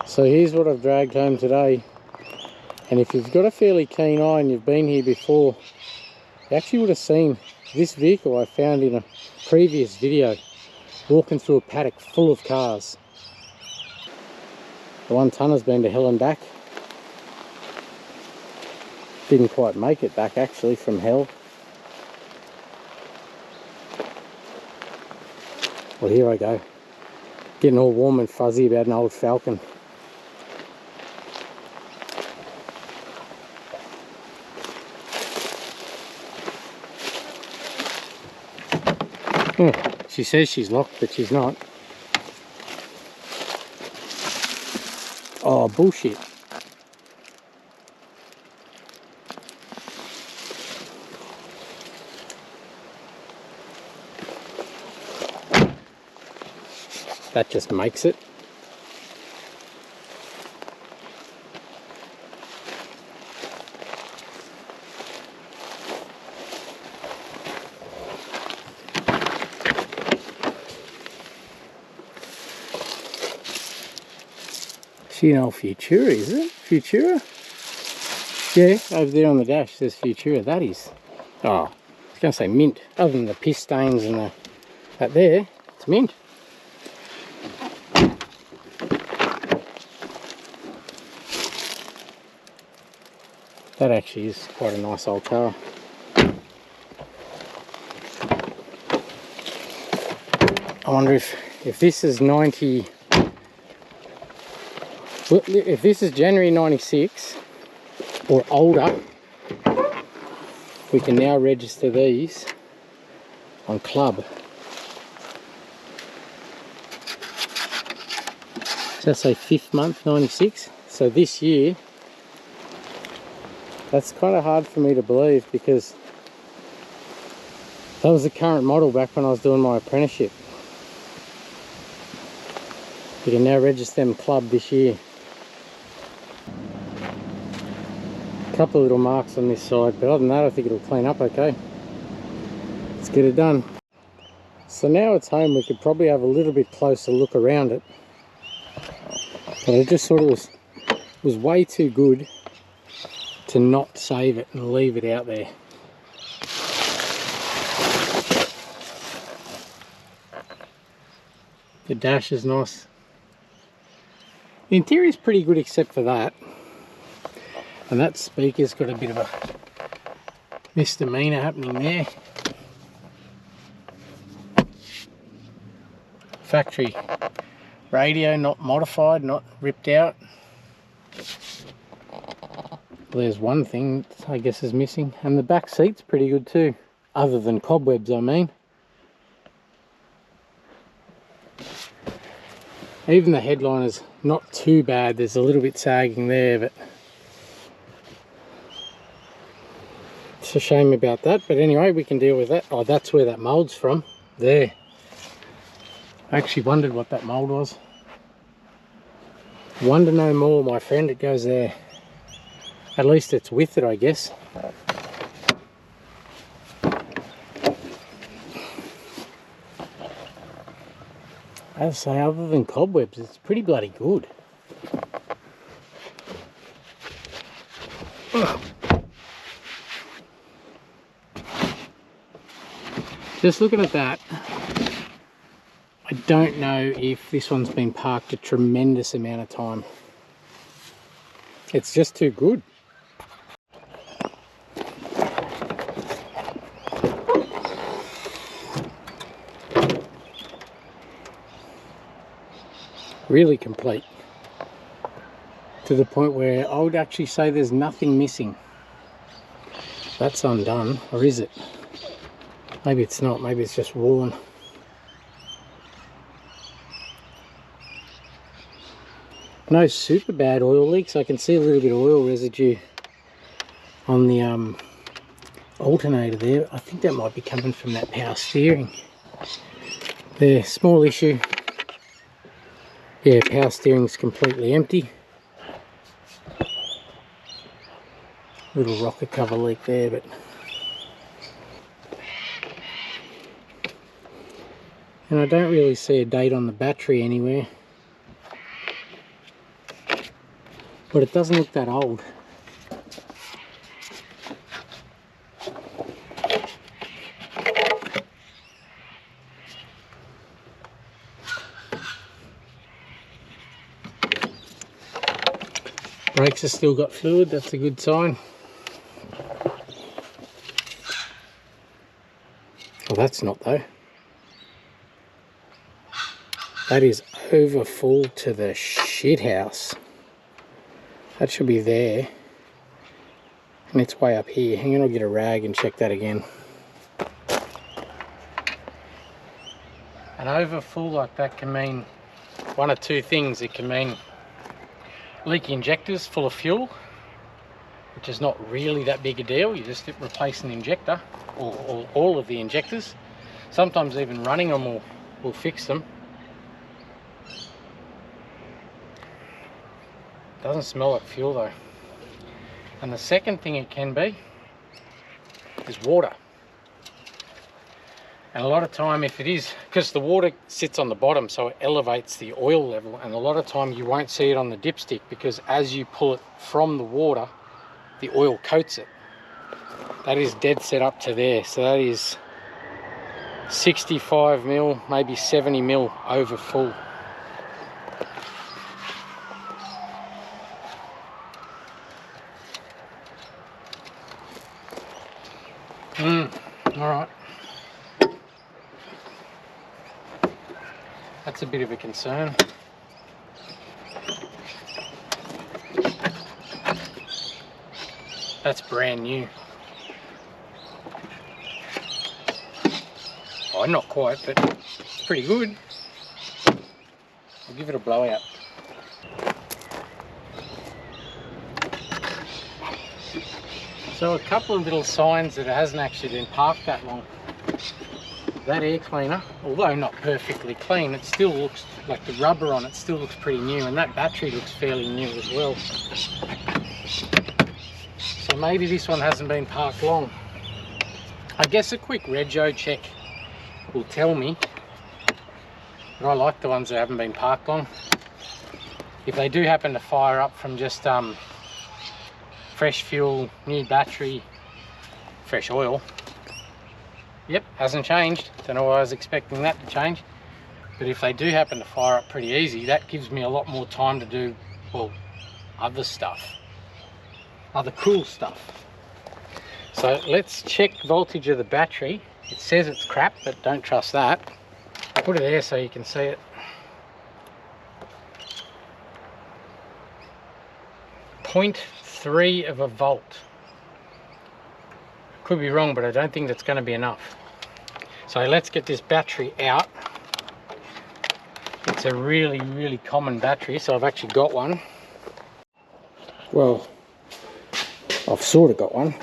So here's what I've dragged home today, and if you've got a fairly keen eye and you've been here before, you actually would have seen this vehicle I found in a previous video walking through a paddock full of cars. The 1 tonner's been to hell and back. Didn't quite make it back actually from hell. Well, here I go, getting all warm and fuzzy about an old Falcon. She says she's locked, but she's not. Oh, bullshit. That just makes it. She an old Futura, is it? Futura? Yeah, over there on the dash says Futura. That is. Oh, I was going to say mint. Other than the piss stains and that there, it's mint. That actually is quite a nice old car. I wonder if this is 90... Well, if this is January 96 or older, we can now register these on club. Does that say 5th month 96? So this year, that's kind of hard for me to believe because that was the current model back when I was doing my apprenticeship. You can now register them club this year. Couple of little marks on this side, but other than that I think it'll clean up okay. Let's get it done. So now it's home, we could probably have a little bit closer look around it, but I just thought it was way too good to not save it and leave it out there. The dash is nice. The interior is pretty good except for that. And that speaker's got a bit of a misdemeanor happening there. Factory radio, not modified, not ripped out. There's one thing I guess is missing. And the back seat's pretty good too. Other than cobwebs, I mean. Even the headline is not too bad. There's a little bit sagging there, but it's a shame about that, but anyway, we can deal with that. Oh, that's where that mould's from. There. I actually wondered what that mould was. Wonder no more, my friend. It goes there. At least it's with it, I guess. As I say, other than cobwebs, it's pretty bloody good. Ugh. Just looking at that, I don't know if this one's been parked a tremendous amount of time. It's just too good. Really complete. To the point where I would actually say there's nothing missing. That's undone, or is it? Maybe it's not, maybe it's just worn. No super bad oil leaks. I can see a little bit of oil residue on the alternator there. I think that might be coming from that power steering. There, small issue. Yeah, power steering's completely empty. Little rocker cover leak there, but and I don't really see a date on the battery anywhere. but it doesn't look that old. Brakes have still got fluid, that's a good sign. Well, that's not though. That is over full to the shit house. That should be there. And it's way up here. Hang on, I'll get a rag and check that again. An over full like that can mean one of two things. It can mean leaky injectors full of fuel, which is not really that big a deal. You just replace an injector, or all of the injectors. Sometimes even running them will fix them. Doesn't smell like fuel though. And the second thing it can be is water. And a lot of time, if it is, because the water sits on the bottom, so it elevates the oil level, and a lot of time you won't see it on the dipstick, because as you pull it from the water, the oil coats it. That is dead set up to there, so that is 65 mil, maybe 70 mil over full. All right. That's a bit of a concern. That's brand new. Oh, not quite, but it's pretty good. I'll give it a blowout. So a couple of little signs that it hasn't actually been parked that long. That air cleaner, although not perfectly clean, it still looks like the rubber on it still looks pretty new, and that battery looks fairly new as well. So maybe this one hasn't been parked long. I guess a quick rego check will tell me, but I like the ones that haven't been parked long. If they do happen to fire up from just fresh fuel, new battery, fresh oil, yep, hasn't changed. Don't know why I was expecting that to change. But if they do happen to fire up pretty easy, that gives me a lot more time to do, well, other stuff, other cool stuff. So let's check voltage of the battery. It says it's crap, but don't trust that. I'll put it there so you can see it. 0.3 of a volt. Could be wrong, but I don't think that's going to be enough. So let's get this battery out. It's a really, really common battery, so I've actually got one. Well, I've sort of got one.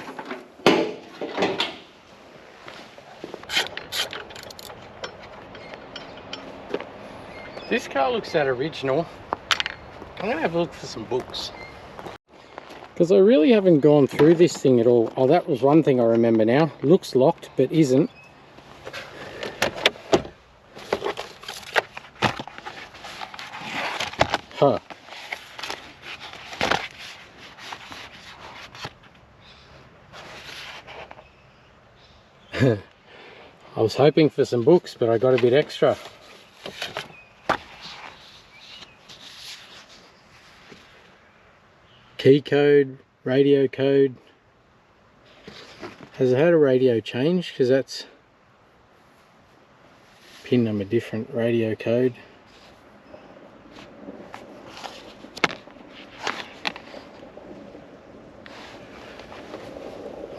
This car looks that original. I'm going to have a look for some books, because I really haven't gone through this thing at all. Oh, that was one thing I remember now. Looks locked, but isn't. Huh. I was hoping for some books, but I got a bit extra. Key code, radio code. Has it had a radio change? Because that's pin number different, radio code.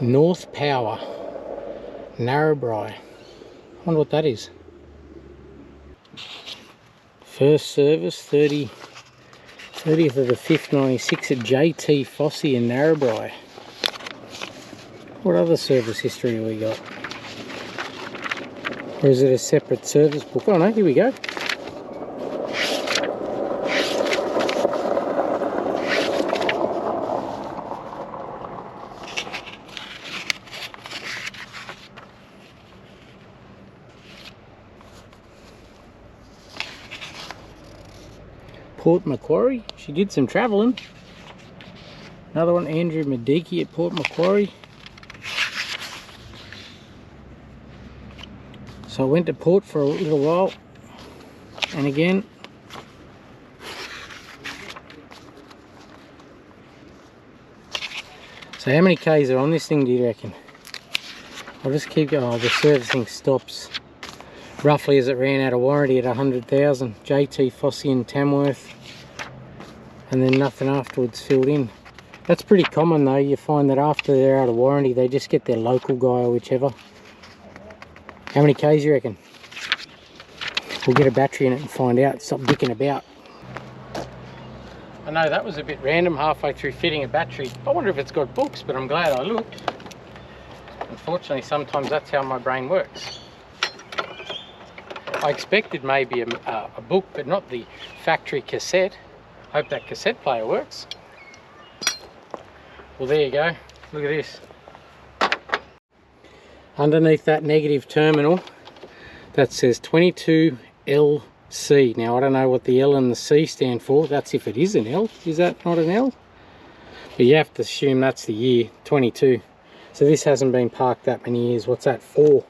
North Power, Narrabri. I wonder what that is. First service, 30th of the 5th, 96 at JT Fossey in Narrabri. What other service history have we got? Or is it a separate service book? Oh no, here we go. Port Macquarie. She did some travelling. Another one, Andrew Mediki at Port Macquarie. So I went to port for a little while, and again, so how many Ks are on this thing, do you reckon? I'll just keep going. Oh, the servicing stops roughly as it ran out of warranty at 100,000. JT, Fossey and Tamworth, and then nothing afterwards filled in. That's pretty common though. You find that after they're out of warranty, they just get their local guy or whichever. How many Ks you reckon? We'll get a battery in it and find out. Stop dicking about. I know that was a bit random halfway through fitting a battery. I wonder if it's got books, but I'm glad I looked. Unfortunately, sometimes that's how my brain works. I expected maybe a book, but not the factory cassette. Hope that cassette player works. Well, there you go. Look at this. Underneath that negative terminal, that says 22LC. Now, I don't know what the L and the C stand for. That's if it is an L. Is that not an L? But you have to assume that's the year, 22. So this hasn't been parked that many years. What's that, 4?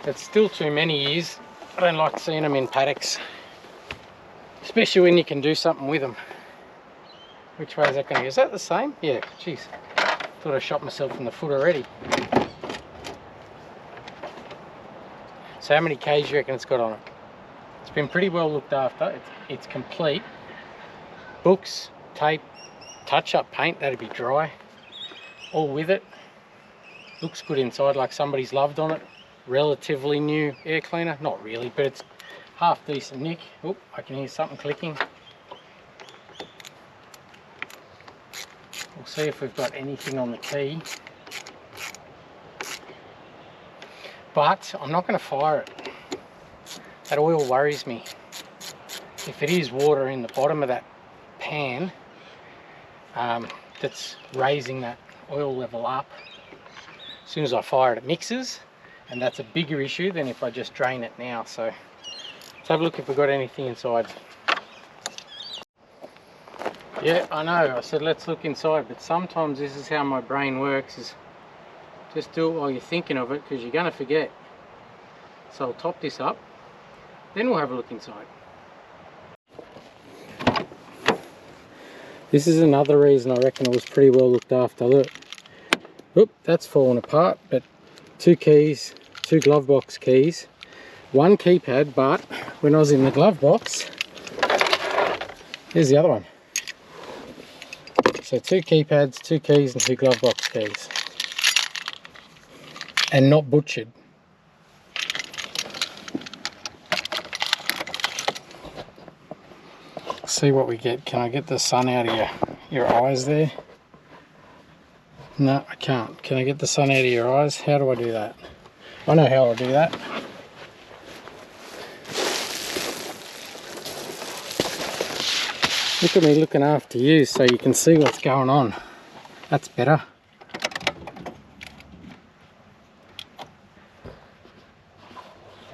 That's still too many years. I don't like seeing them in paddocks, especially when you can do something with them. Which way is that going to be? Is that the same? Yeah, jeez. Thought I shot myself in the foot already. So how many Ks do you reckon it's got on it? It's been pretty well looked after. It's complete. Books, tape, touch-up paint, that'd be dry. All with it. Looks good inside, like somebody's loved on it. Relatively new air cleaner. Not really, but it's half decent nick. Oh, I can hear something clicking. We'll see if we've got anything on the key. But I'm not going to fire it. That oil worries me. If it is water in the bottom of that pan that's raising that oil level up, as soon as I fire it, it mixes, and that's a bigger issue than if I just drain it now. So let's have a look if we've got anything inside. Yeah, I know, I said let's look inside, but sometimes this is how my brain works, is just do it while you're thinking of it, because you're going to forget. So I'll top this up, then we'll have a look inside. This is another reason I reckon it was pretty well looked after. Look, oop, that's fallen apart, but 2 keys, 2 glove box keys, 1 keypad, but when I was in the glove box, here's the other one. So 2 keypads, 2 keys and 2 glove box keys. And not butchered. See what we get. Can I get the sun out of your eyes there? No, I can't. Can I get the sun out of your eyes? How do I do that? I know how I do that. Look at me looking after you so you can see what's going on. That's better.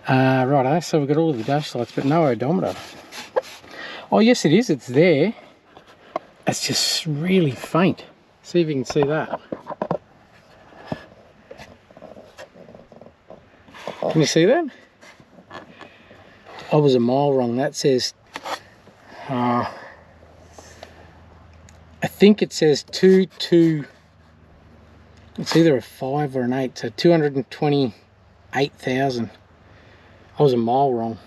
Righto, so we've got all the dash lights but no odometer. Oh yes it is, it's there. It's just really faint. See if you can see that. Can you see that? I was a mile wrong. That says I think it says 22, it's either a 5 or an 8, so 228,000. I was a mile wrong.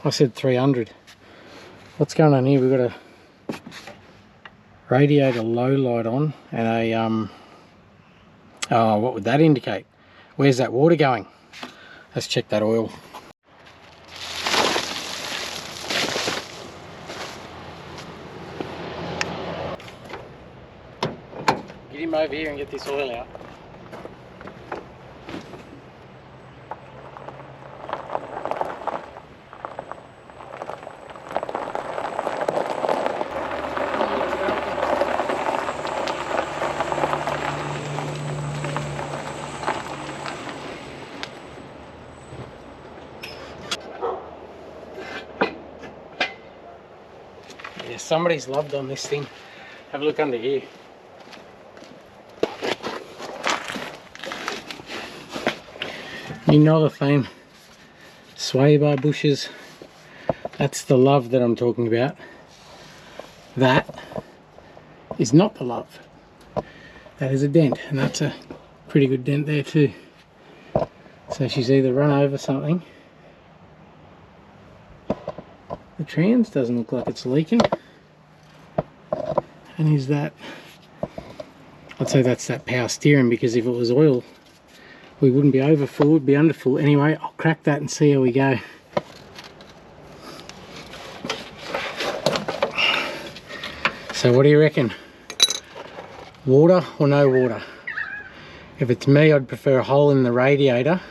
I said 300. What's going on here? We've got a radiator low light on and a oh, what would that indicate? Where's that water going? Let's check that oil. Get him over here and get this oil out. Yeah, somebody's loved on this thing. Have a look under here. You know the theme. Sway by bushes. That's the love that I'm talking about. That is not the love. That is a dent, and that's a pretty good dent there too. So she's either run over something. The trans doesn't look like it's leaking. And is that, I'd say that's that power steering, because if it was oil we wouldn't be over full, we'd be under full. Anyway, I'll crack that and see how we go. So what do you reckon? Water or no water? If it's me, I'd prefer a hole in the radiator,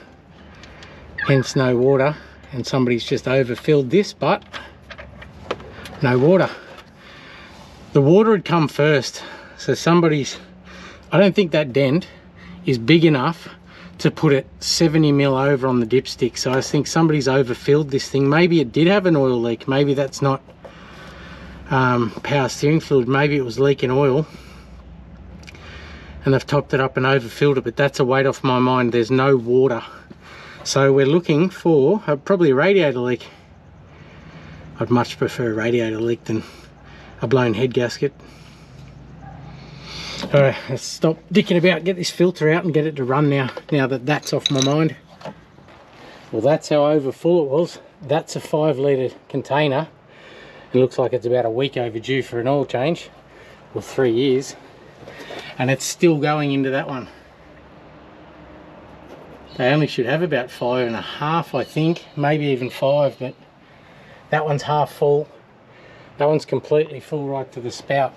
hence no water, and somebody's just overfilled this, but no water. The water would come first, so somebody's, I don't think that dent is big enough to put it 70 mil over on the dipstick, so I think somebody's overfilled this thing. Maybe it did have an oil leak, maybe that's not power steering fluid, maybe it was leaking oil and they've topped it up and overfilled it, but that's a weight off my mind. There's no water, so we're looking for probably a radiator leak. I'd much prefer a radiator leak than a blown head gasket. Alright, let's stop dicking about, get this filter out and get it to run now that that's off my mind. Well, that's how over full it was. That's a 5 litre container. It looks like it's about a week overdue for an oil change, or 3 years, and it's still going into that one. They only should have about 5.5, I think, maybe even 5, but that one's half full. That one's completely full right to the spout.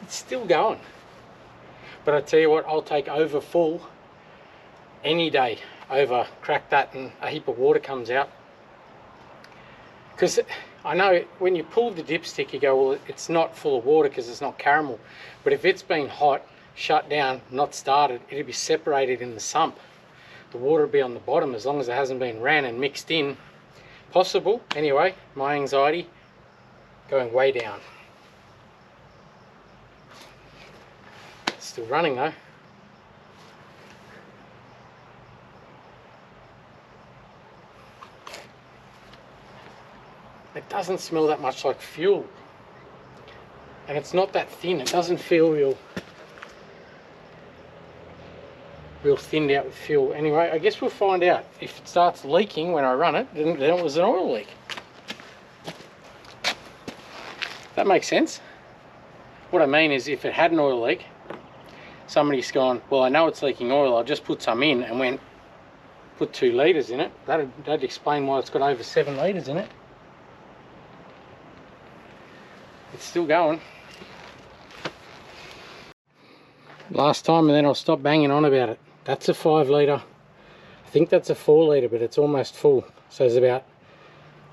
It's still going, but I tell you what, I'll take over full any day over crack that and a heap of water comes out. Because I know when you pull the dipstick you go, well, it's not full of water because it's not caramel, but if it's been hot, shut down, not started, it'll be separated in the sump. The water will be on the bottom as long as it hasn't been ran and mixed in. Possible. Anyway, my anxiety going way down. Still running though. It doesn't smell that much like fuel, and it's not that thin. It doesn't feel real thinned out with fuel. Anyway, I guess we'll find out. If it starts leaking when I run it, then it was an oil leak. That makes sense. What I mean is, if it had an oil leak, somebody's gone, well, I know it's leaking oil, I'll just put some in, and went put 2 litres in it. That'd explain why it's got over 7 litres in it. It's still going. Last time, and then I'll stop banging on about it. That's a 5 litre. I think that's a 4 litre, but it's almost full. So there's about,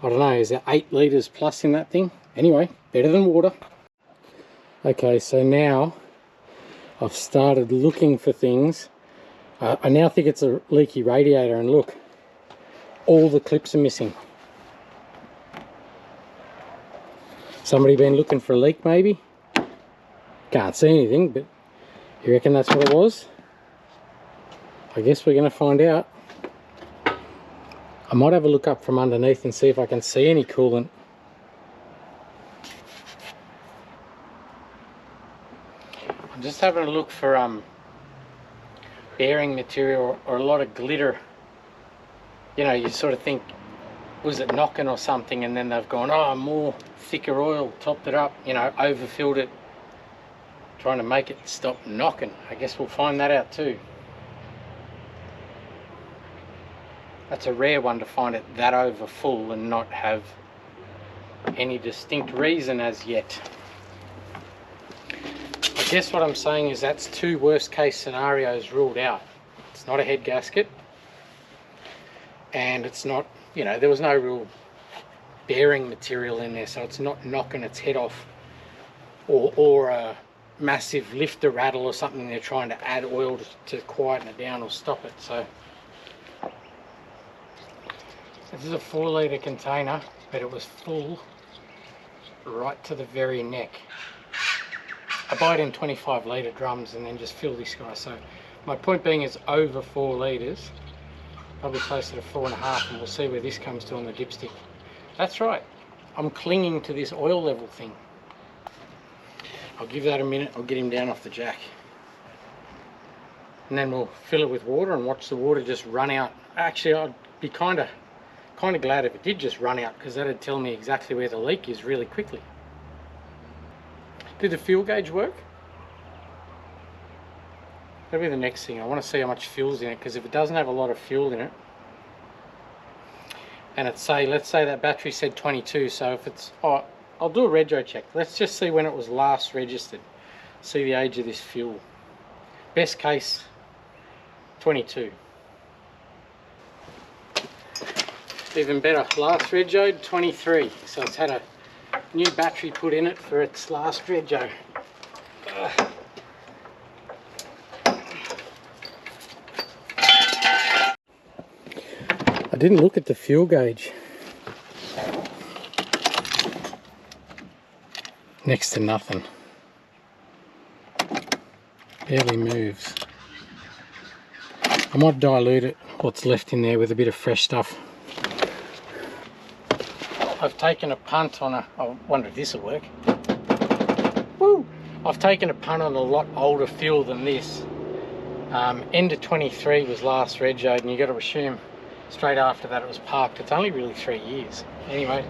I don't know, is there 8 litres plus in that thing? Anyway, better than water. Okay, so now I've started looking for things. I now think it's a leaky radiator, and look, all the clips are missing. Somebody been looking for a leak maybe? Can't see anything, but you reckon that's what it was? I guess we're going to find out. I might have a look up from underneath and see if I can see any coolant. I'm just having a look for bearing material or a lot of glitter. You know, you sort of think, was it knocking or something, and then they've gone, oh, more thicker oil, topped it up, you know, overfilled it, trying to make it stop knocking. I guess we'll find that out too. That's a rare one to find it that over full and not have any distinct reason as yet. I guess what I'm saying is that's 2 worst case scenarios ruled out. It's not a head gasket, and it's not, you know, there was no real bearing material in there, so it's not knocking its head off, or a massive lifter rattle or something they're trying to add oil to quieten it down or stop it. So this is a 4 litre container, but it was full right to the very neck. I buy it in 25 litre drums and then just fill this guy. So my point being is over 4 litres, probably closer to 4.5, and we'll see where this comes to on the dipstick. That's right, I'm clinging to this oil level thing. I'll give that a minute, I'll get him down off the jack. And then we'll fill it with water and watch the water just run out. Actually, I'd be kind of glad if it did just run out, because that'd tell me exactly where the leak is really quickly. Did the fuel gauge work? That'll be the next thing. I want to see how much fuel's in it, because if it doesn't have a lot of fuel in it, and let's say that battery said 22, so if it's, oh, I'll do a rego check. Let's just see when it was last registered. See the age of this fuel. Best case, 22. Even better, last regoed 23. So it's had a new battery put in it for its last rego. I didn't look at the fuel gauge. Next to nothing. Barely moves. I might dilute it, what's left in there, with a bit of fresh stuff. I've taken a punt on a, I wonder if this will work. Woo! I've taken a punt on a lot older fuel than this. End of 23 was last regoed, and you got to assume straight after that it was parked. It's only really 3 years. Anyway,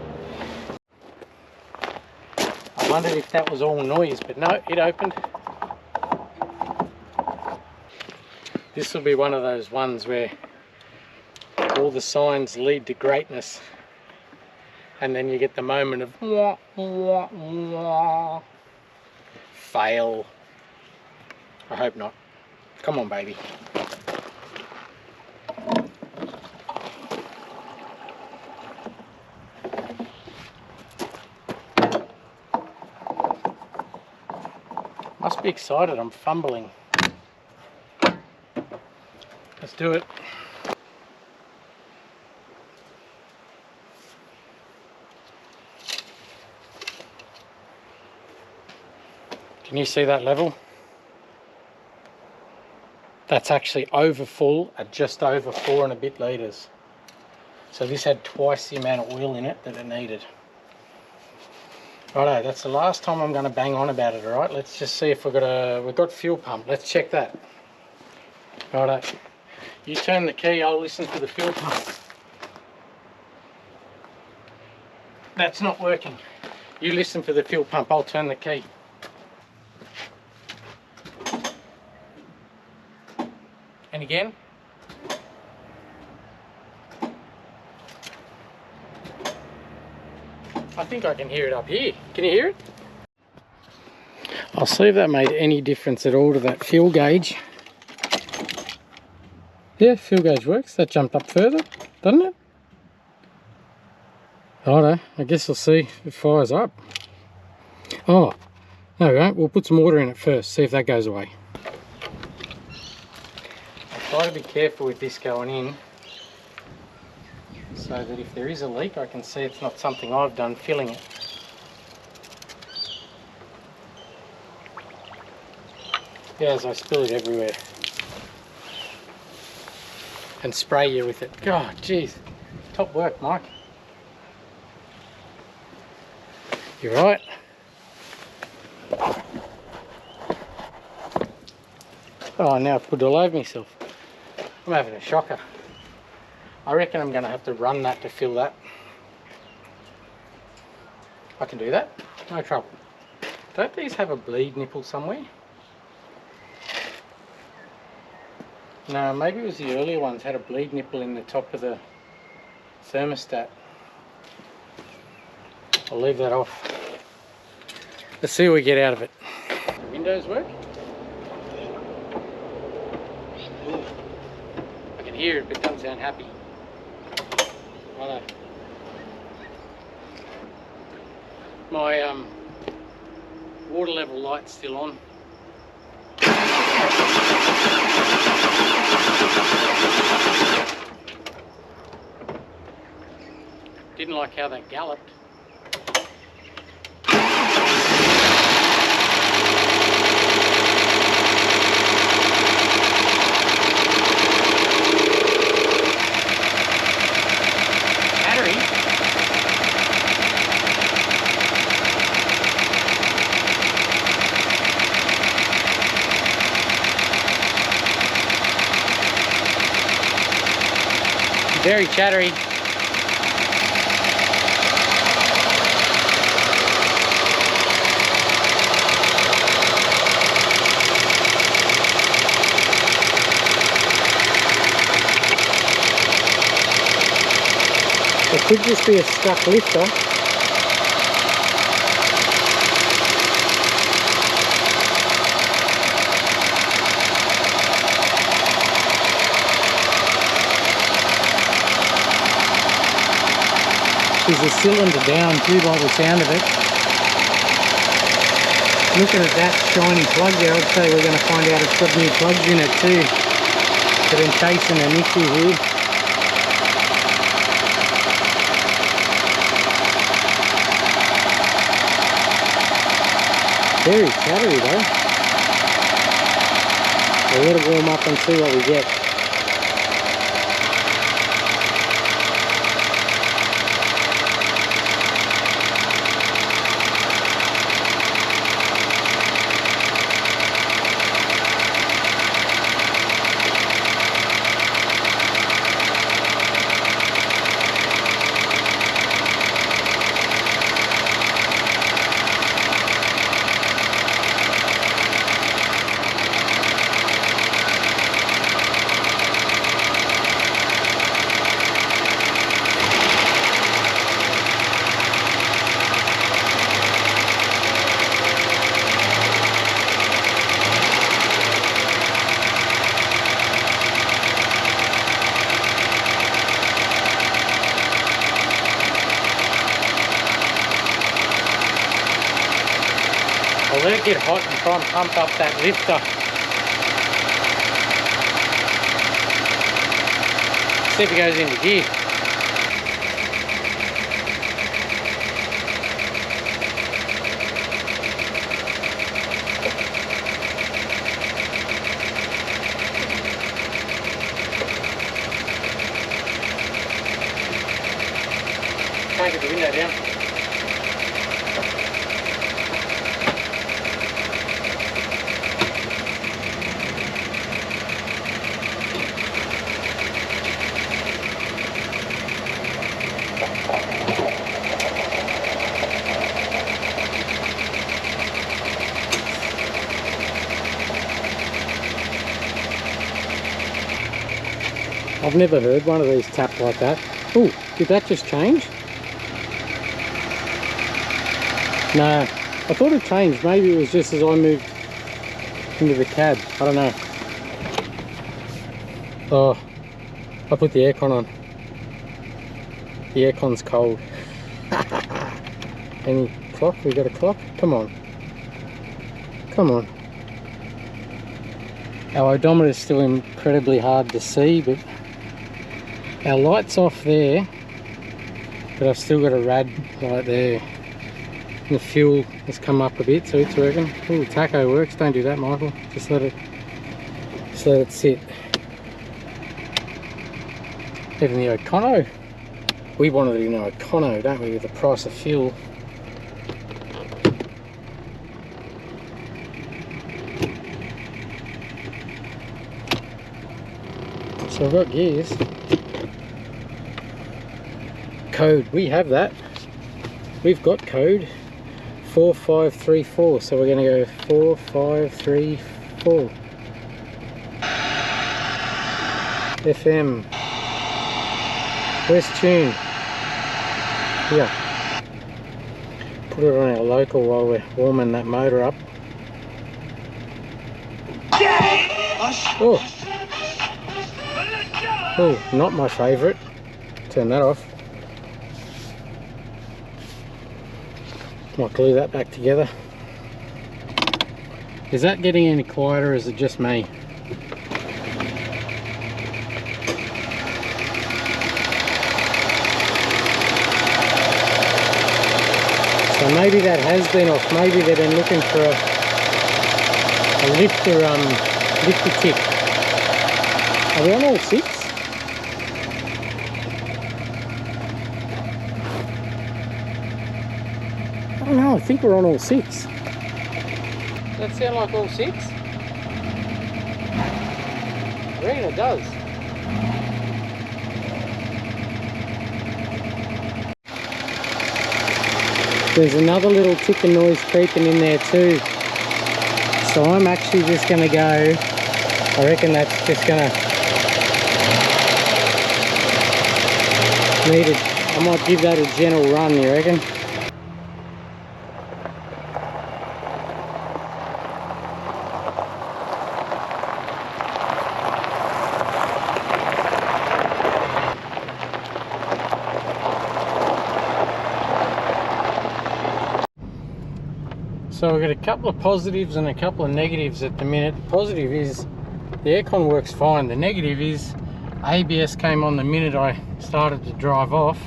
I wondered if that was all noise, but no, it opened. This will be one of those ones where all the signs lead to greatness, and then you get the moment of wah, wah, wah. Fail. I hope not. Come on, baby. Must be excited, I'm fumbling. Let's do it. Can you see that level? That's actually over full at just over 4 and a bit litres. So this had twice the amount of oil in it that it needed. Righto, that's the last time I'm going to bang on about it, alright? Let's just see if we've got fuel pump. Let's check that. Righto. You turn the key, I'll listen to the fuel pump. That's not working. You listen for the fuel pump, I'll turn the key. And again. I think I can hear it up here. Can you hear it? I'll see if that made any difference at all to that fuel gauge. Yeah, fuel gauge works. That jumped up further, doesn't it? Righto, I guess we'll see if it fires up. Oh, no we won't. We'll put some water in it first, see if that goes away. I try to be careful with this going in, so that if there is a leak I can see it's not something I've done filling it. Yeah, as I spill it everywhere. And spray you with it. God, jeez. Top work, Mike. You right? Oh, now I've put it all over myself. I'm having a shocker. I reckon I'm going to have to run that to fill that. I can do that, no trouble. Don't these have a bleed nipple somewhere? No, maybe it was the earlier ones had a bleed nipple in the top of the thermostat. I'll leave that off. Let's see what we get out of it. The windows work? I can hear it, but it doesn't sound happy. Righto. My water level light's still on. Didn't like how that galloped. Very chattery. It could just be a stuck lifter. She's a cylinder down too by the sound of it. Looking at that shiny plug there, I'd say we're going to find out it's got new plugs in it too. But in chasing an issue here. Very chattery though. I'll let it warm up and see what we get. I'll let it get hot and try and pump up that lifter. See if it goes into gear. Can't get the window down. I've never heard one of these tap like that. Oh, did that just change? No, I thought it changed. Maybe it was just as I moved into the cab. I don't know. Oh, I put the aircon on. The aircon's cold. Any clock? We got a clock? Come on. Come on. Our odometer is still incredibly hard to see, but our light's off there, but I've still got a rad light there. And the fuel has come up a bit, so it's working. Oh, tacho works. Don't do that, Michael. Just let it sit. Even the Econo. We wanted it in our Econo, don't we, with the price of fuel. So I've got gears. Code, we have that. We've got code 4534, so we're going to go 4534. FM. Where's tune? Here. Put it on our local while we're warming that motor up. Oh. Oh, not my favourite. Turn that off. Might glue that back together. Is that getting any quieter, or is it just me? So maybe that has been off. Maybe they've been looking for a lifter tick. Are we on all six? I don't know, I think we're on all six. Does that sound like all six? I reckon it does. There's another little ticking noise creeping in there too. So I'm actually just going to go, I reckon that's just going to need it. I might give that a gentle run, you reckon? So we've got a couple of positives and a couple of negatives at the minute. The positive is the aircon works fine. The negative is ABS came on the minute I started to drive off.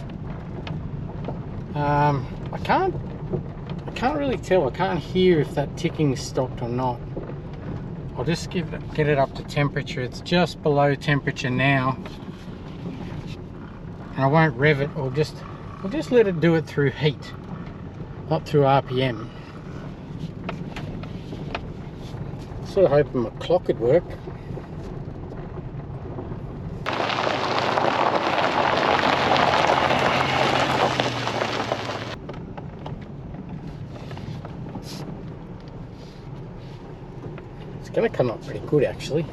I can't really tell. I can't hear if that ticking stopped or not. I'll just get it up to temperature. It's just below temperature now, and I won't rev it. I'll just let it do it through heat, not through RPM. Sort of hoping my clock would work. It's going to come up pretty good actually.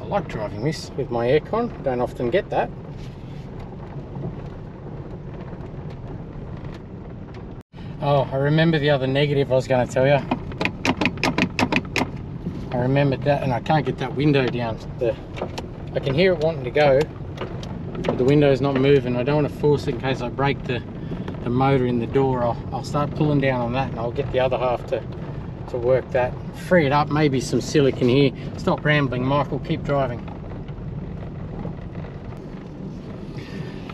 I like driving this with my aircon, don't often get that. Oh, I remember the other negative I was going to tell you. I remembered that, and I can't get that window down. I can hear it wanting to go, but the window's not moving. I don't want to force it in case I break the motor in the door. I'll start pulling down on that, and I'll get the other half to work that. Free it up, maybe some silicone here. Stop rambling, Michael, keep driving.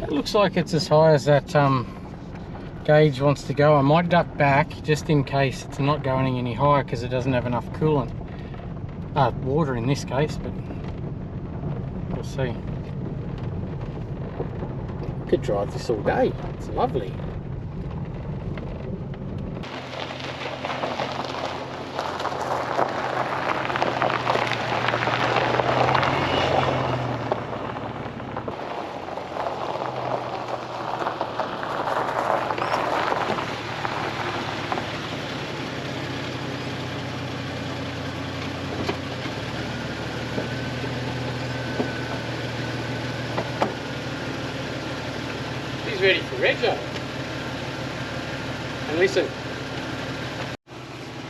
It looks like it's as high as that gauge wants to go. I might duck back just in case it's not going any higher because it doesn't have enough coolant. Water in this case, but we'll see. I could drive this all day. It's lovely. Ready for rego. And listen,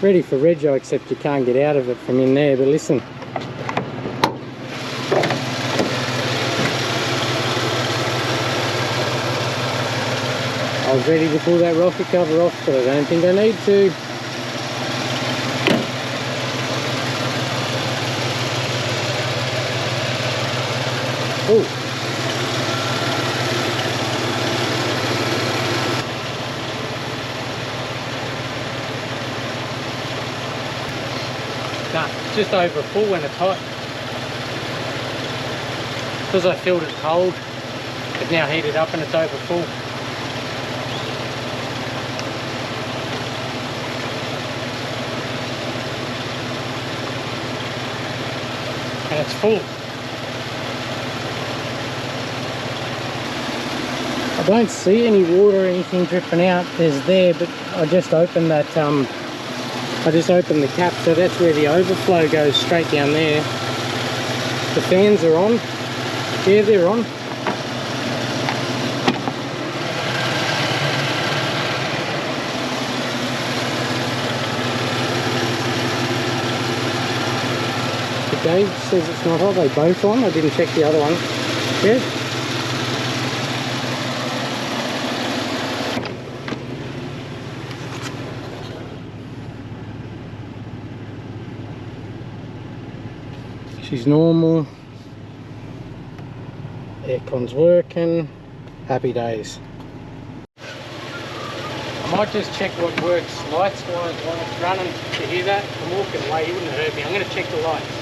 ready for rego, except you can't get out of it from in there. But listen, I was ready to pull that rocket cover off, but I don't think I need to. Oh. Nah, it's just over full when it's hot. Because I filled it cold, it's now heated up and it's over full. And it's full. I don't see any water or anything dripping out. There's there, but I just opened that I just opened the cap, so that's where the overflow goes, straight down there. The fans are on. Yeah, they're on. The gauge says it's not on. Are they both on? I didn't check the other one. Yeah. She's normal, aircon's working, happy days. I might just check what works lights while it's running to hear that. I'm walking away, he wouldn't have heard me. I'm going to check the lights.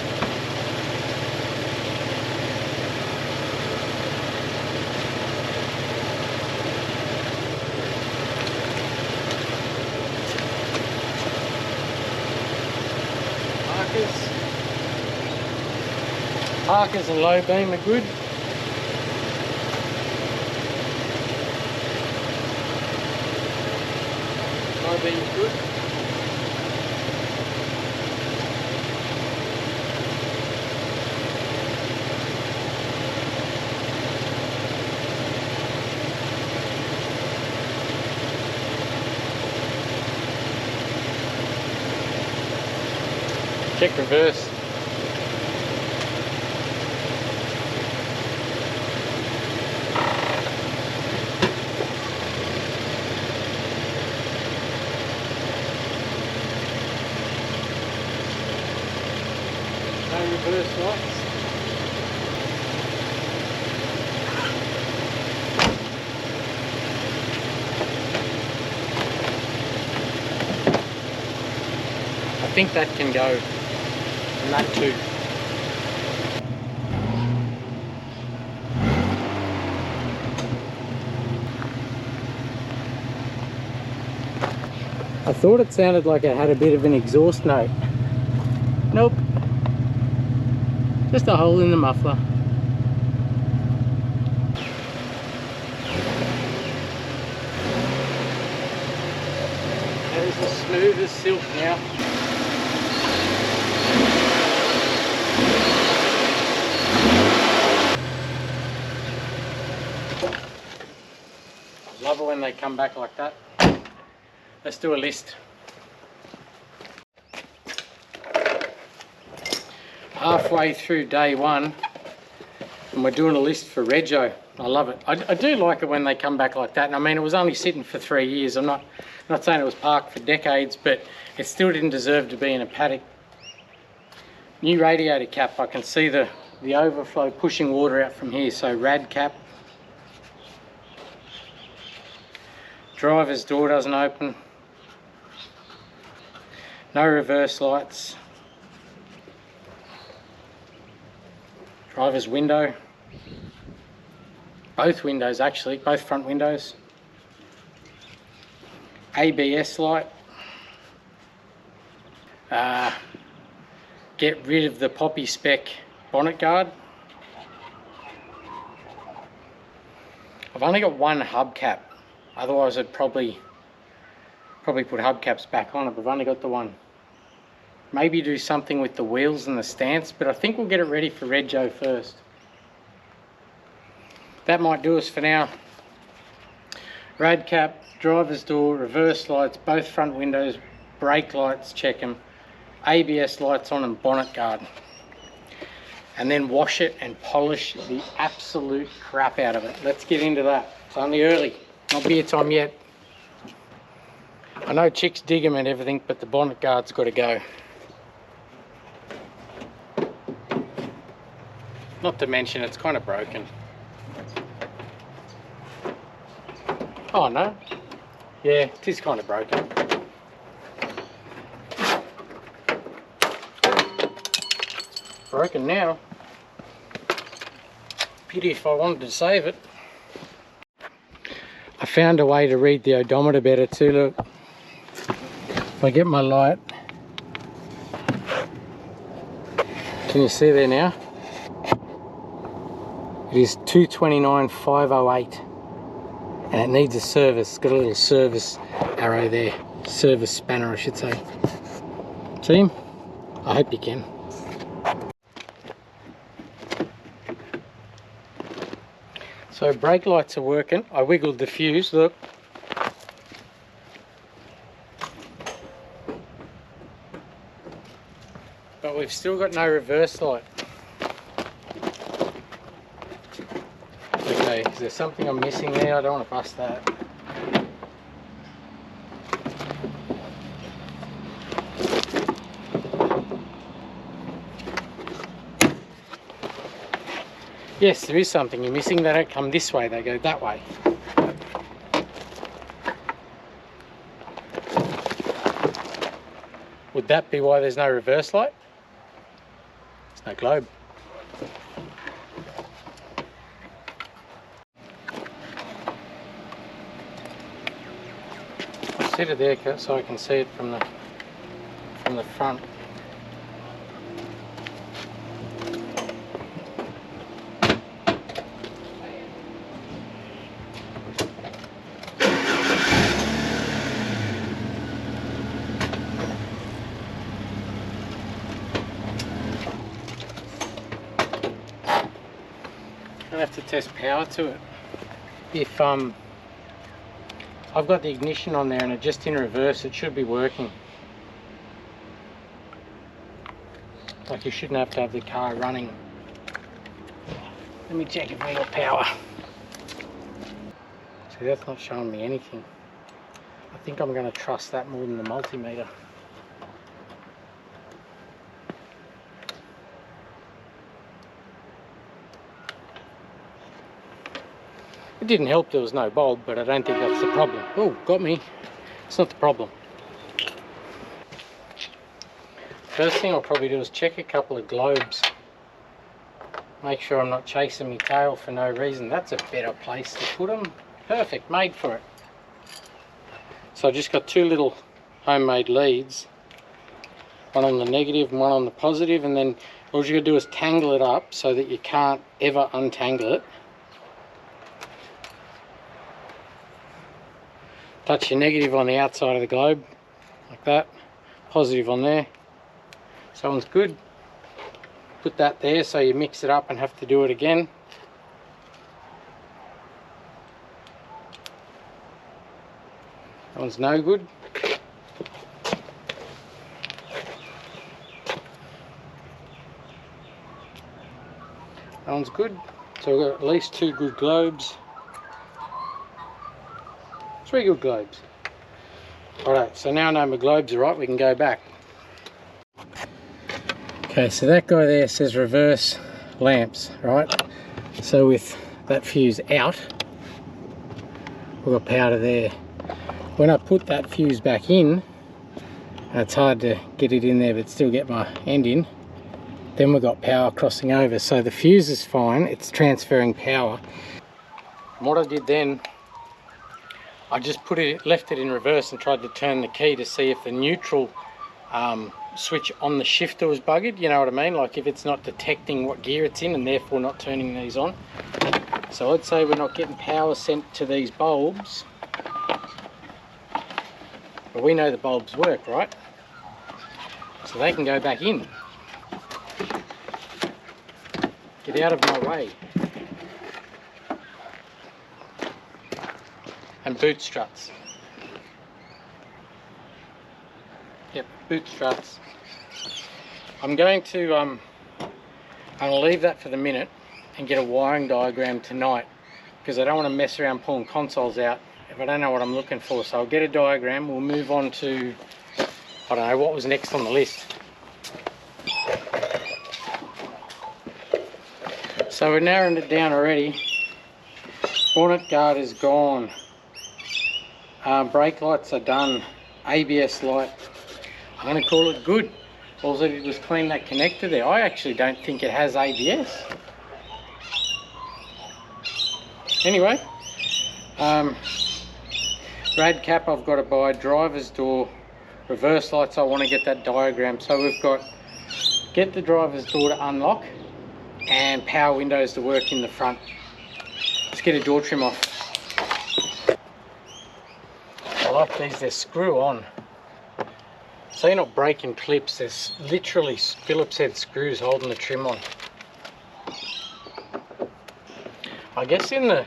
Parkers and low beam are good. being good. Check reverse. No reverse lights. I think that can go, and that too. I thought it sounded like it had a bit of an exhaust note. Nope. Just a hole in the muffler. That is as smooth as silk now. Love it when they come back like that. Let's do a list. Halfway through day one, and we're doing a list for Rego. I love it. I do like it when they come back like that. And I mean, it was only sitting for 3 years. I'm not saying it was parked for decades, but it still didn't deserve to be in a paddock. New radiator cap. I can see the overflow pushing water out from here. So rad cap. Driver's door doesn't open. No reverse lights. Driver's window. Both windows actually, both front windows. ABS light. Get rid of the poppy speck bonnet guard. I've only got one hubcap. Otherwise I'd probably put hubcaps back on it, but I've only got the one. Maybe do something with the wheels and the stance, but I think we'll get it ready for Rego first. That might do us for now. Rad cap, driver's door, reverse lights, both front windows, brake lights, check them, ABS lights on and bonnet guard. And then wash it and polish the absolute crap out of it. Let's get into that. It's only early, not beer time yet. I know chicks dig them and everything, but the bonnet guard's got to go. Not to mention it's kind of broken. Oh no. Yeah, it is kind of broken. Broken now. Pity if I wanted to save it. I found a way to read the odometer better too, look. If I get my light. Can you see there now? It is 229,508 and it needs a service. It's got a little service arrow there, service spanner I should say. See him? I hope you can. So brake lights are working. I wiggled the fuse, look. But we've still got no reverse light. Okay, is there something I'm missing there? I don't want to bust that. Yes, there is something you're missing. They don't come this way, they go that way. Would that be why there's no reverse light? There's no globe. I'll set it there so I can see it from the front. test power to it. If I've got the ignition on there and it just in reverse, it should be working. Like you shouldn't have to have the car running. Let me check if we got power. See, that's not showing me anything. I think I'm going to trust that more than the multimeter. It didn't help there was no bulb, but I don't think that's the problem. Oh, got me. It's not the problem. First thing I'll probably do is check a couple of globes. Make sure I'm not chasing my tail for no reason. That's a better place to put them. Perfect, made for it. So I just got two little homemade leads. One on the negative and one on the positive, and then all you gotta do is tangle it up so that you can't ever untangle it. Touch your negative on the outside of the globe, like that. Positive on there. So that one's good. Put that there so you mix it up and have to do it again. That one's no good. That one's good. So we've got at least two good globes. Three good globes. Alright, so now I know my globes are right, we can go back. Okay, so that guy there says reverse lamps, right? So with that fuse out, we've got power to there. When I put that fuse back in, and it's hard to get it in there but still get my end in, then we've got power crossing over. So the fuse is fine, it's transferring power. And what I did then, I just left it in reverse and tried to turn the key to see if the neutral switch on the shifter was buggered, you know what I mean? Like if it's not detecting what gear it's in and therefore not turning these on. So I'd say we're not getting power sent to these bulbs. But we know the bulbs work, right? So they can go back in. Get out of my way. And boot struts. Yep, boot struts. I'm going to I'll leave that for the minute and get a wiring diagram tonight, because I don't want to mess around pulling consoles out if I don't know what I'm looking for. So I'll get a diagram, we'll move on to, I don't know, what was next on the list. So we're narrowing it down already. Bonnet guard is gone. Brake lights are done. ABS light, I'm going to call it good. All I did was clean that connector there. I actually don't think it has ABS. Anyway, rad cap I've got to buy, driver's door, reverse lights, I want to get that diagram. So we've got get the driver's door to unlock and power windows to work in the front. Let's get a door trim off. I like these, they're screw on. So you're not breaking clips, there's literally Phillips head screws holding the trim on. I guess in the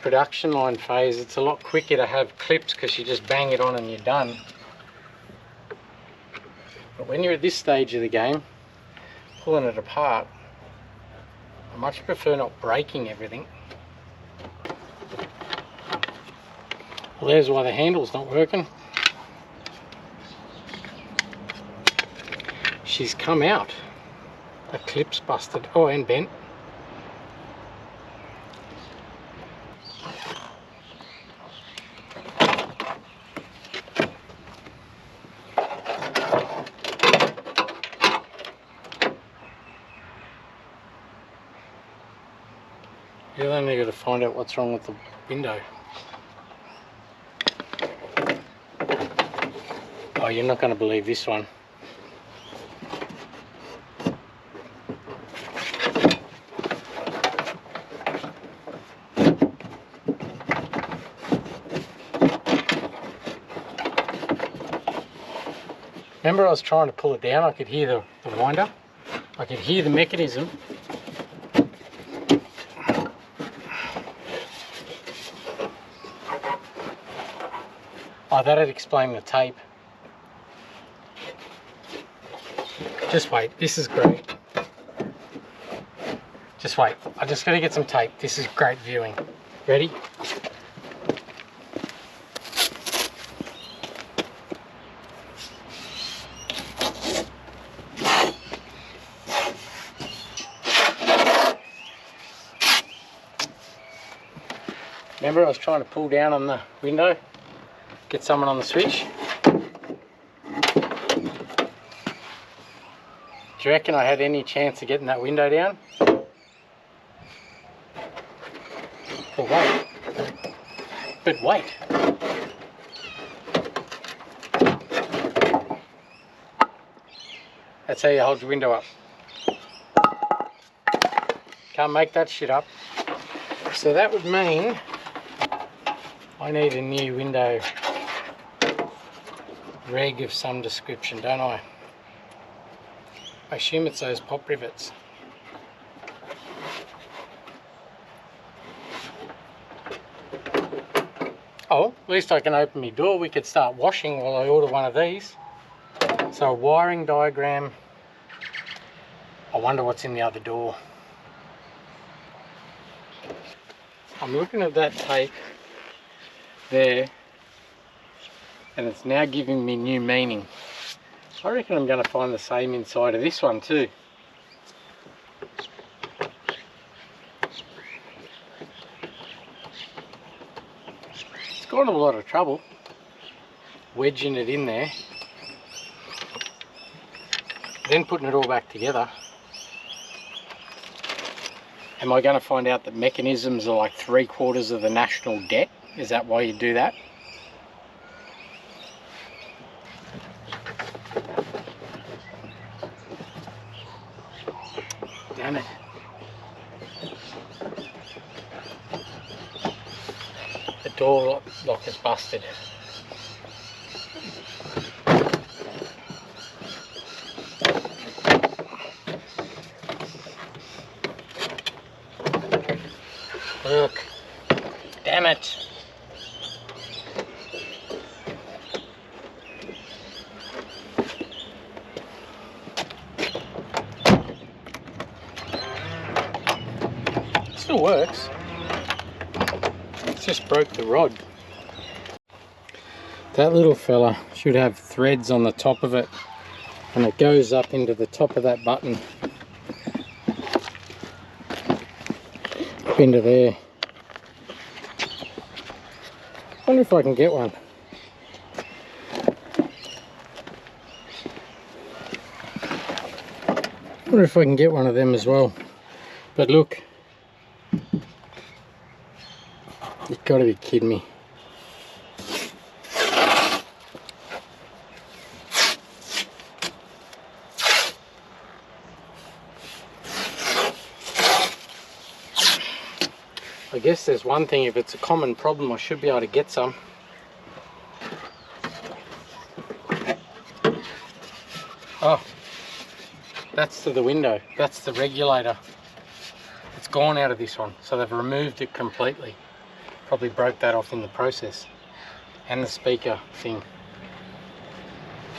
production line phase it's a lot quicker to have clips because you just bang it on and you're done. But when you're at this stage of the game, pulling it apart, I much prefer not breaking everything. Well, there's why the handle's not working. She's come out. The clip's busted. Oh, and bent. You only got to find out what's wrong with the window. Oh, you're not going to believe this one. Remember I was trying to pull it down, I could hear the winder, I could hear the mechanism. Oh, that'd explain the tape. Just wait, this is great. Just wait, I just gotta get some tape. This is great viewing. Ready? Remember I was trying to pull down on the window, get someone on the switch. Do you reckon I had any chance of getting that window down? Well, wait. But wait. That's how you hold your window up. Can't make that shit up. So that would mean I need a new window reg of some description, don't I? I assume it's those pop rivets. Oh, at least I can open my door. We could start washing while I order one of these. So a wiring diagram. I wonder what's in the other door. I'm looking at that tape there, and it's now giving me new meaning. I reckon I'm going to find the same inside of this one too. It's got a lot of trouble wedging it in there, then putting it all back together. Am I going to find out that mechanisms are like 3/4 of the national debt? Is that why you do that? Damn it. The door lock is busted. Look. Damn it. Still works. It's just broke the rod. That little fella should have threads on the top of it, and it goes up into the top of that button. Up into there. Wonder if I can get one. Wonder if I can get one of them as well. But look, you've got to be kidding me. I guess there's one thing, if it's a common problem I should be able to get some. Oh, that's to the window, that's the regulator. It's gone out of this one, so they've removed it completely. Probably broke that off in the process. And the speaker thing.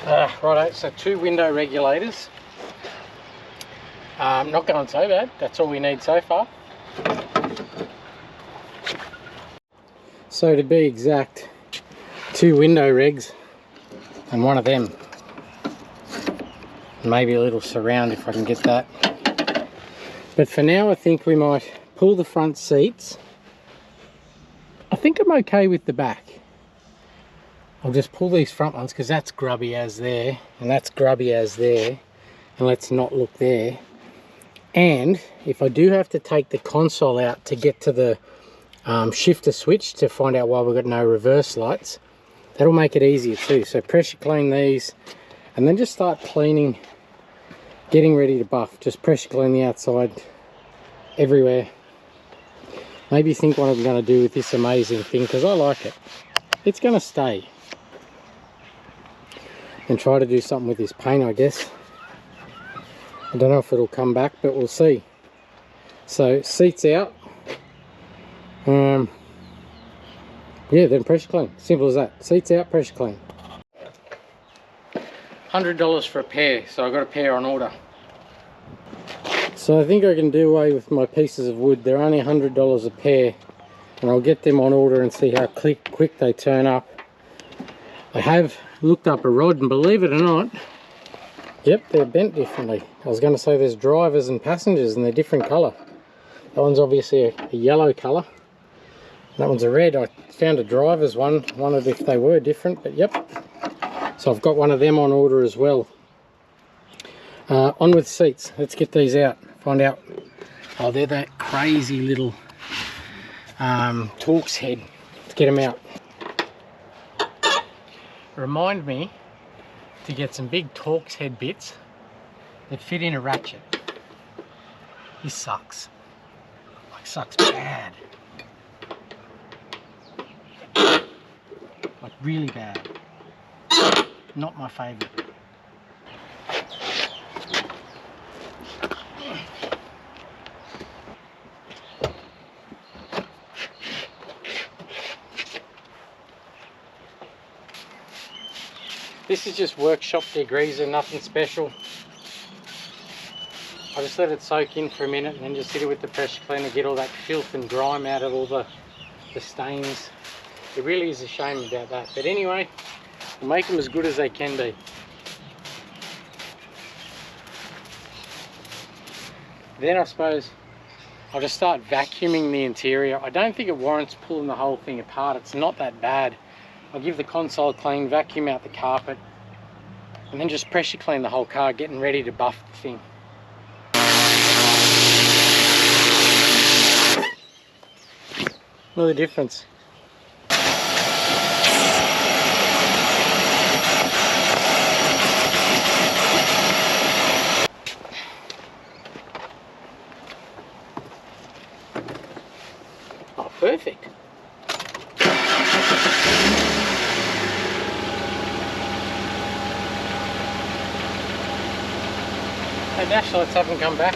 Righto, so 2 window regulators. Not going so bad, that's all we need so far. So to be exact, 2 window regs and one of them. Maybe a little surround if I can get that. But for now I think we might pull the front seats. I think I'm okay with the back. I'll just pull these front ones because that's grubby as there and that's grubby as there, and let's not look there. And if I do have to take the console out to get to the shifter switch to find out why we've got no reverse lights, that'll make it easier too. So pressure clean these and then just start cleaning, getting ready to buff. Just pressure clean the outside everywhere. Maybe think what I'm going to do with this amazing thing, because I like it. It's going to stay. And try to do something with this paint, I guess. I don't know if it'll come back, but we'll see. So seats out. Put Yeah, then pressure clean. Simple as that. Seats out, pressure clean. $100 for a pair, so I got a pair on order. So I think I can do away with my pieces of wood. They're only $100 a pair, and I'll get them on order and see how quick they turn up. I have looked up a rod, and believe it or not, yep, they're bent differently. I was going to say there's drivers and passengers, and they're different colour. That one's obviously a yellow colour. That one's a red. I found a driver's one, wondered if they were different, but yep. So I've got one of them on order as well. On with seats. Let's get these out. Find out. Oh, they're that crazy little Torx head. Let's get them out. Remind me to get some big Torx head bits that fit in a ratchet. This sucks. Like, sucks bad. Like, really bad. Not my favourite. This is just workshop degreaser, nothing special. I just let it soak in for a minute and then just hit it with the pressure cleaner, get all that filth and grime out of all the stains. It really is a shame about that. But anyway, we'll make them as good as they can be. Then I suppose I'll just start vacuuming the interior. I don't think it warrants pulling the whole thing apart. It's not that bad. I'll give the console a clean, vacuum out the carpet, and then just pressure clean the whole car, getting ready to buff the thing. Look at the difference. Oh, perfect. Hey Dash, let's have him come back.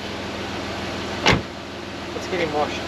Let's get him washed.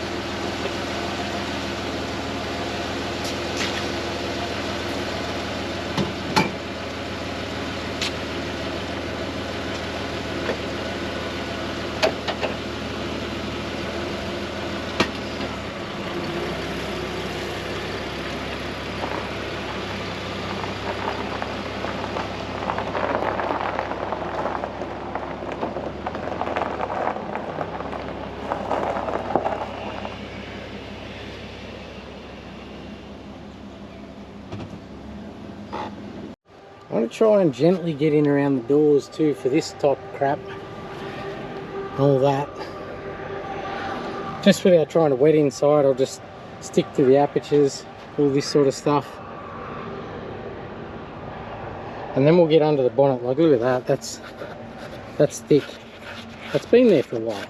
I want to try and gently get in around the doors too for this type of crap. All that. Just without trying to wet inside, I'll just stick to the apertures, all this sort of stuff. And then we'll get under the bonnet. Like, look at that, that's thick. That's been there for a while.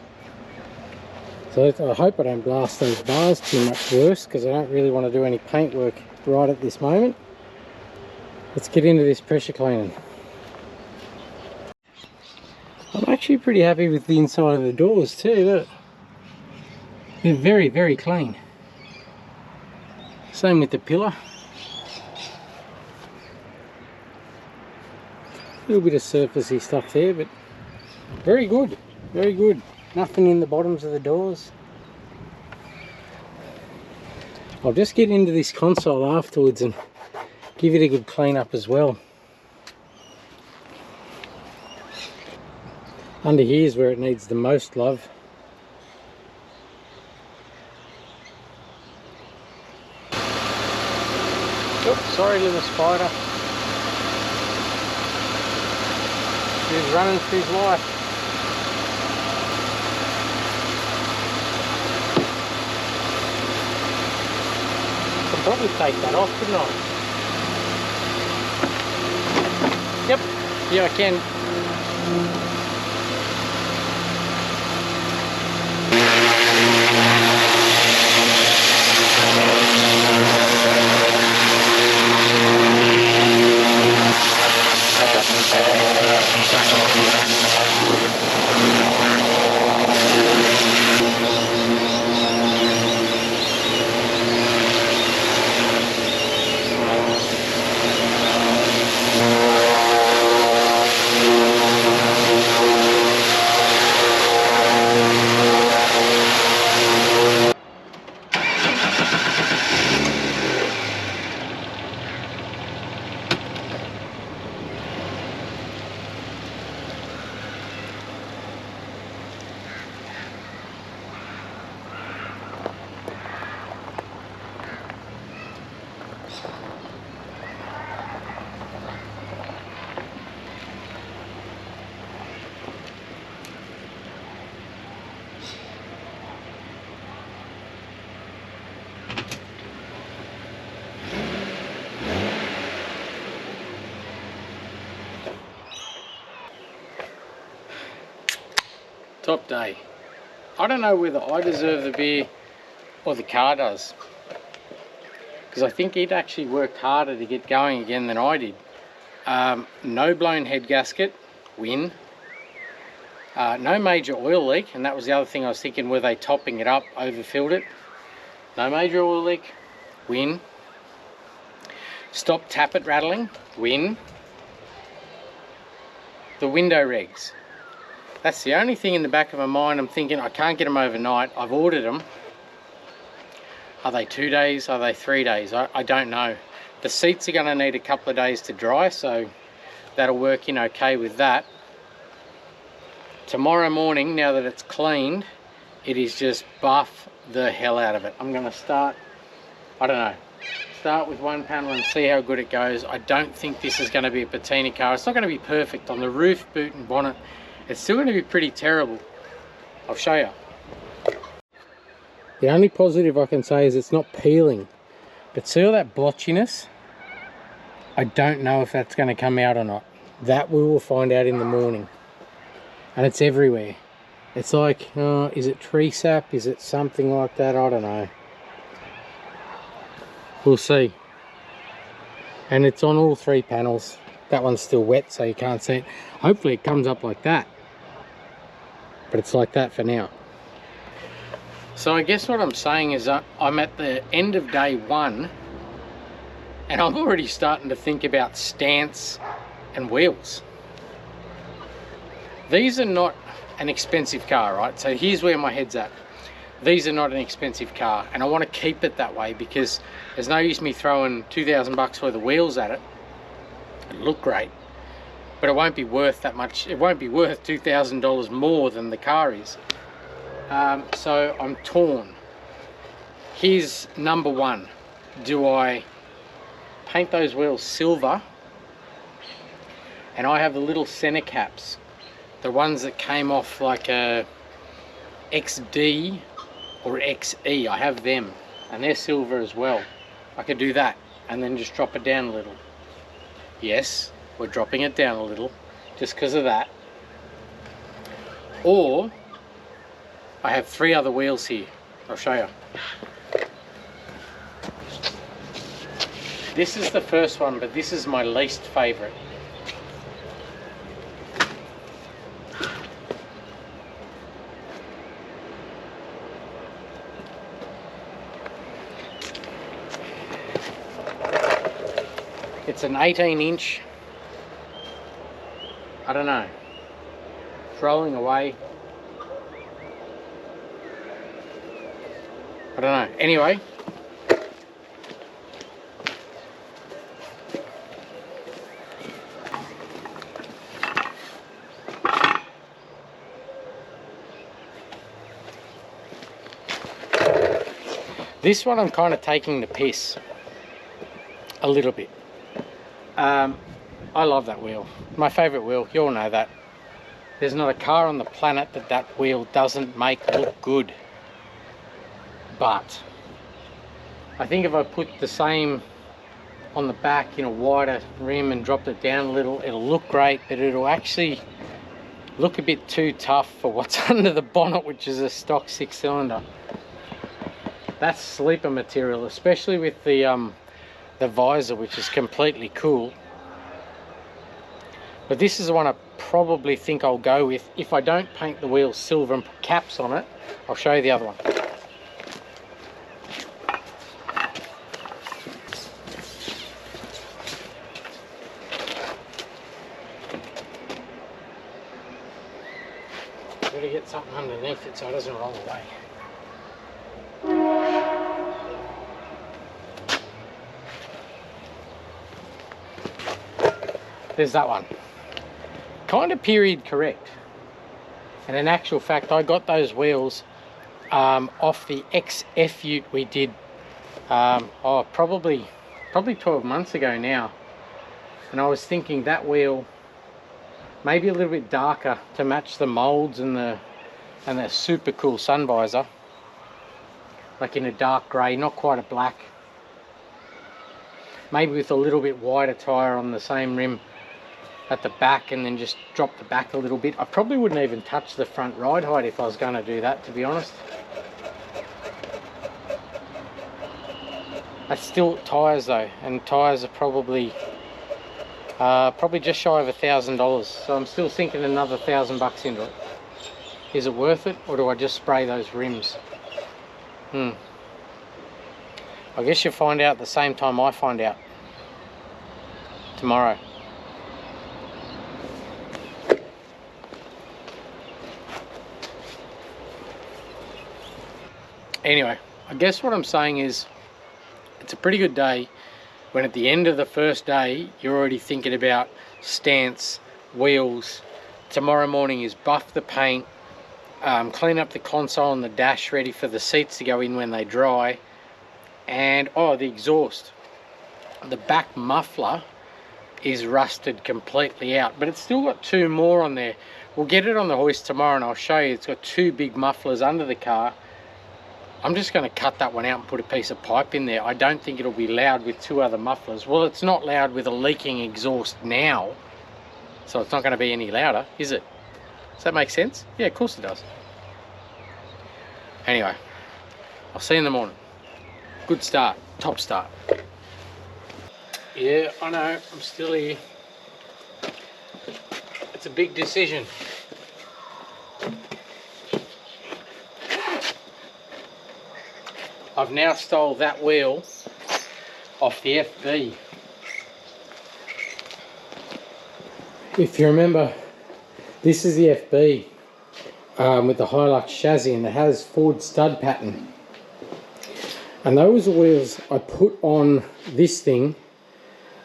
So I hope I don't blast those bars too much worse, because I don't really want to do any paint work right at this moment. Let's get into this pressure cleaning. I'm actually pretty happy with the inside of the doors too, look. They're very, very clean. Same with the pillar. A little bit of surfacey stuff there, but very good, very good. Nothing in the bottoms of the doors. I'll just get into this console afterwards and give it a good clean up as well. Under here is where it needs the most love. Oh, sorry little spider. He's running for his life. I could probably take that off, couldn't I? Yep, yeah I can. Top day. I don't know whether I deserve the beer or the car does, because I think it actually worked harder to get going again than I did. No blown head gasket, win. No major oil leak, and that was the other thing I was thinking, were they topping it up, overfilled it? No major oil leak, win. Stop tappet rattling, win. The window regs. That's the only thing in the back of my mind. I'm thinking I can't get them overnight. I've ordered them. Are they 2 days? Are they 3 days? I don't know. The seats are going to need a couple of days to dry, so that'll work in okay with that. Tomorrow morning, now that it's cleaned, it is just buff the hell out of it. I'm going to start, I don't know, start with one panel and see how good it goes. I don't think this is going to be a patina car. It's not going to be perfect on the roof, boot and bonnet. It's still going to be pretty terrible. I'll show you. The only positive I can say is it's not peeling. But see all that blotchiness? I don't know if that's going to come out or not. That we will find out in the morning. And it's everywhere. It's like, is it tree sap? Is it something like that? I don't know. We'll see. And it's on all 3 panels. That one's still wet, so you can't see it. Hopefully it comes up like that. But it's like that for now. So I guess what I'm saying is I'm at the end of day 1, and I'm already starting to think about stance and wheels. These are not an expensive car, right? So here's where my head's at. These are not an expensive car, and I want to keep it that way, because there's no use me throwing 2,000 bucks worth of wheels at it. It'll look great, but it won't be worth that much. It won't be worth $2,000 more than the car is. So I'm torn. Here's number 1. Do I paint those wheels silver? And I have the little center caps, the ones that came off like a XD or XE. I have them, and they're silver as well. I could do that and then just drop it down a little. Yes, we're dropping it down a little just because of that. Or I have 3 other wheels here. I'll show you. This is the first one, but this is my least favorite. It's an 18-inch, I don't know, it's rolling away. I don't know. Anyway, this one I'm kind of taking the piss a little bit. I love that wheel. My favorite wheel. You all know that. There's not a car on the planet that wheel doesn't make look good. But I think if I put the same on the back in a wider rim and dropped it down a little, it'll look great, but it'll actually look a bit too tough for what's under the bonnet, which is a stock 6-cylinder. That's sleeper material, especially with the visor, which is completely cool. But this is the one I probably think I'll go with. If I don't paint the wheels silver and put caps on it, I'll show you the other one. Gotta get something underneath it so it doesn't roll away. There's that one. Kind of period correct. And in actual fact, I got those wheels off the XF ute we did probably 12 months ago now. And I was thinking that wheel maybe a little bit darker to match the molds and the super cool sun visor, like in a dark grey, not quite a black, maybe with a little bit wider tyre on the same rim. at the back and then just drop the back a little bit. I probably wouldn't even touch the front ride height if I was going to do that, to be honest. That's still tyres though, and tyres are probably just shy of $1,000. So I'm still sinking another $1,000 into it. Is it worth it, or do I just spray those rims? I guess you'll find out at the same time I find out tomorrow. Anyway, I guess what I'm saying is it's a pretty good day when at the end of the first day you're already thinking about stance, wheels. Tomorrow morning is buff the paint, clean up the console and the dash ready for the seats to go in when they dry, and oh, the exhaust. The back muffler is rusted completely out, but it's still got two more on there. We'll get it on the hoist tomorrow and I'll show you. It's got two big mufflers under the car. I'm just going to cut that one out and put a piece of pipe in there. I don't think it'll be loud with two other mufflers. Well, it's not loud with a leaking exhaust now, so it's not going to be any louder, is it? Does that make sense? Yeah, of course it does. Anyway, I'll see you in the morning. Good start, top start. Yeah, I know, I'm still here. It's a big decision. I've now stole that wheel off the FB. If you remember, this is the FB with the Hilux chassis, and it has Ford stud pattern. And those wheels I put on this thing,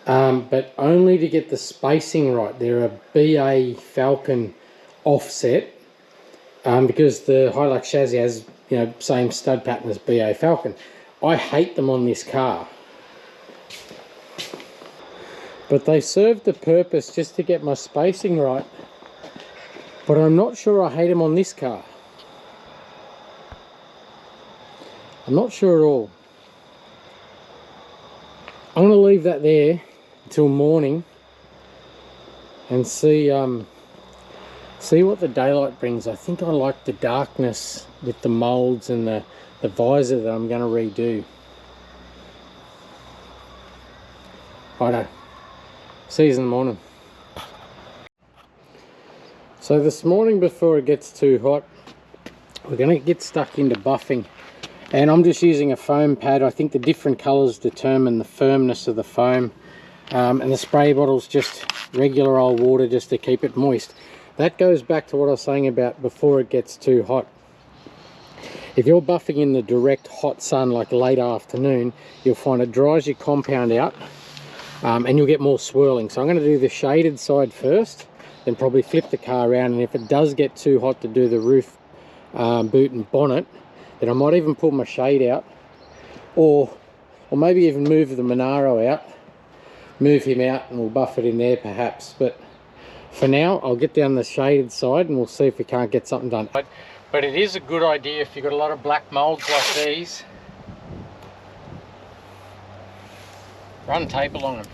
but only to get the spacing right. They're a BA Falcon offset, because the Hilux chassis has, you know, same stud pattern as BA Falcon. I hate them on this car, but they serve the purpose just to get my spacing right. But I'm not sure I hate them on this car. I'm not sure at all. I'm going to leave that there until morning and see what the daylight brings. I think I like the darkness with the molds and the visor that I'm going to redo. Righto. See you in the morning. So this morning, before it gets too hot, we're going to get stuck into buffing. And I'm just using a foam pad. I think the different colours determine the firmness of the foam. And the spray bottle's just regular old water just to keep it moist. That goes back to what I was saying about before it gets too hot. If you're buffing in the direct hot sun like late afternoon, you'll find it dries your compound out, and you'll get more swirling. So I'm going to do the shaded side first, then probably flip the car around, and if it does get too hot to do the roof, boot and bonnet, then I might even pull my shade out, or maybe even move the Monaro out, move him out, and we'll buff it in there perhaps. But for now, I'll get down the shaded side and we'll see if we can't get something done. But it is a good idea if you've got a lot of black molds like these, run tape along them.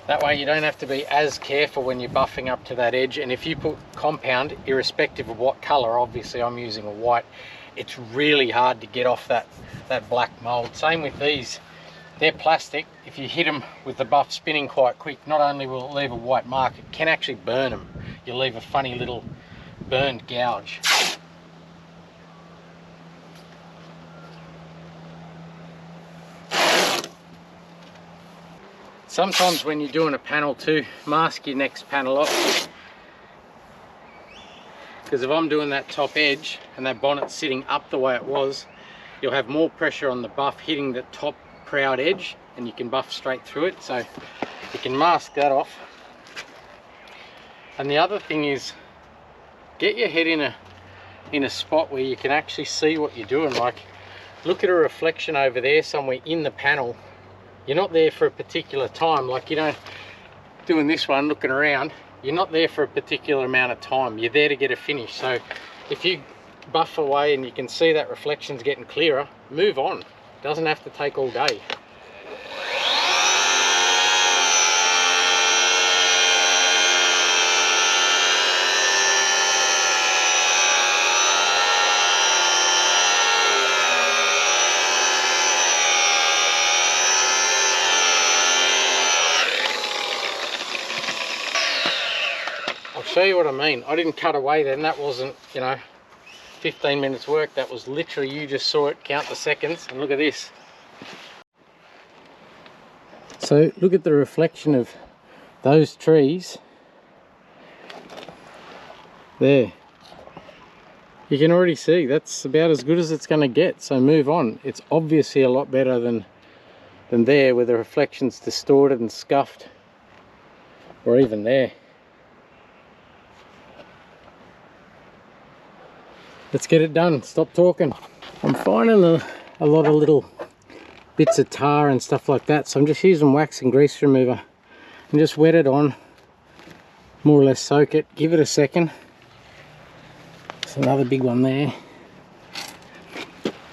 That way you don't have to be as careful when you're buffing up to that edge. And if you put compound, irrespective of what color, obviously I'm using a white, it's really hard to get off that black mold. Same with these. They're plastic. If you hit them with the buff spinning quite quick, not only will it leave a white mark, it can actually burn them. You'll leave a funny little burned gouge. Sometimes when you're doing a panel too, mask your next panel off. Because if I'm doing that top edge and that bonnet's sitting up the way it was, you'll have more pressure on the buff hitting the top proud edge, and you can buff straight through it. So you can mask that off. And the other thing is, get your head in a spot where you can actually see what you're doing. Like, look at a reflection over there somewhere in the panel. You're not there for a particular time. Like, you know, doing this one, looking around, you're not there for a particular amount of time. You're there to get a finish. So if you buff away and you can see that reflection's getting clearer, move on. It doesn't have to take all day. show you what I mean. I didn't cut away then. That wasn't, you know, 15 minutes work. That was literally, you just saw it count the seconds. And look at this. So look at the reflection of those trees there. You can already see that's about as good as it's going to get, so move on. It's obviously a lot better than there, where the reflection's distorted and scuffed, or even there. Let's get it done. Stop talking. I'm finding a lot of little bits of tar and stuff like that, so I'm just using wax and grease remover and just wet it on, more or less soak it, give it a second. There's another big one there.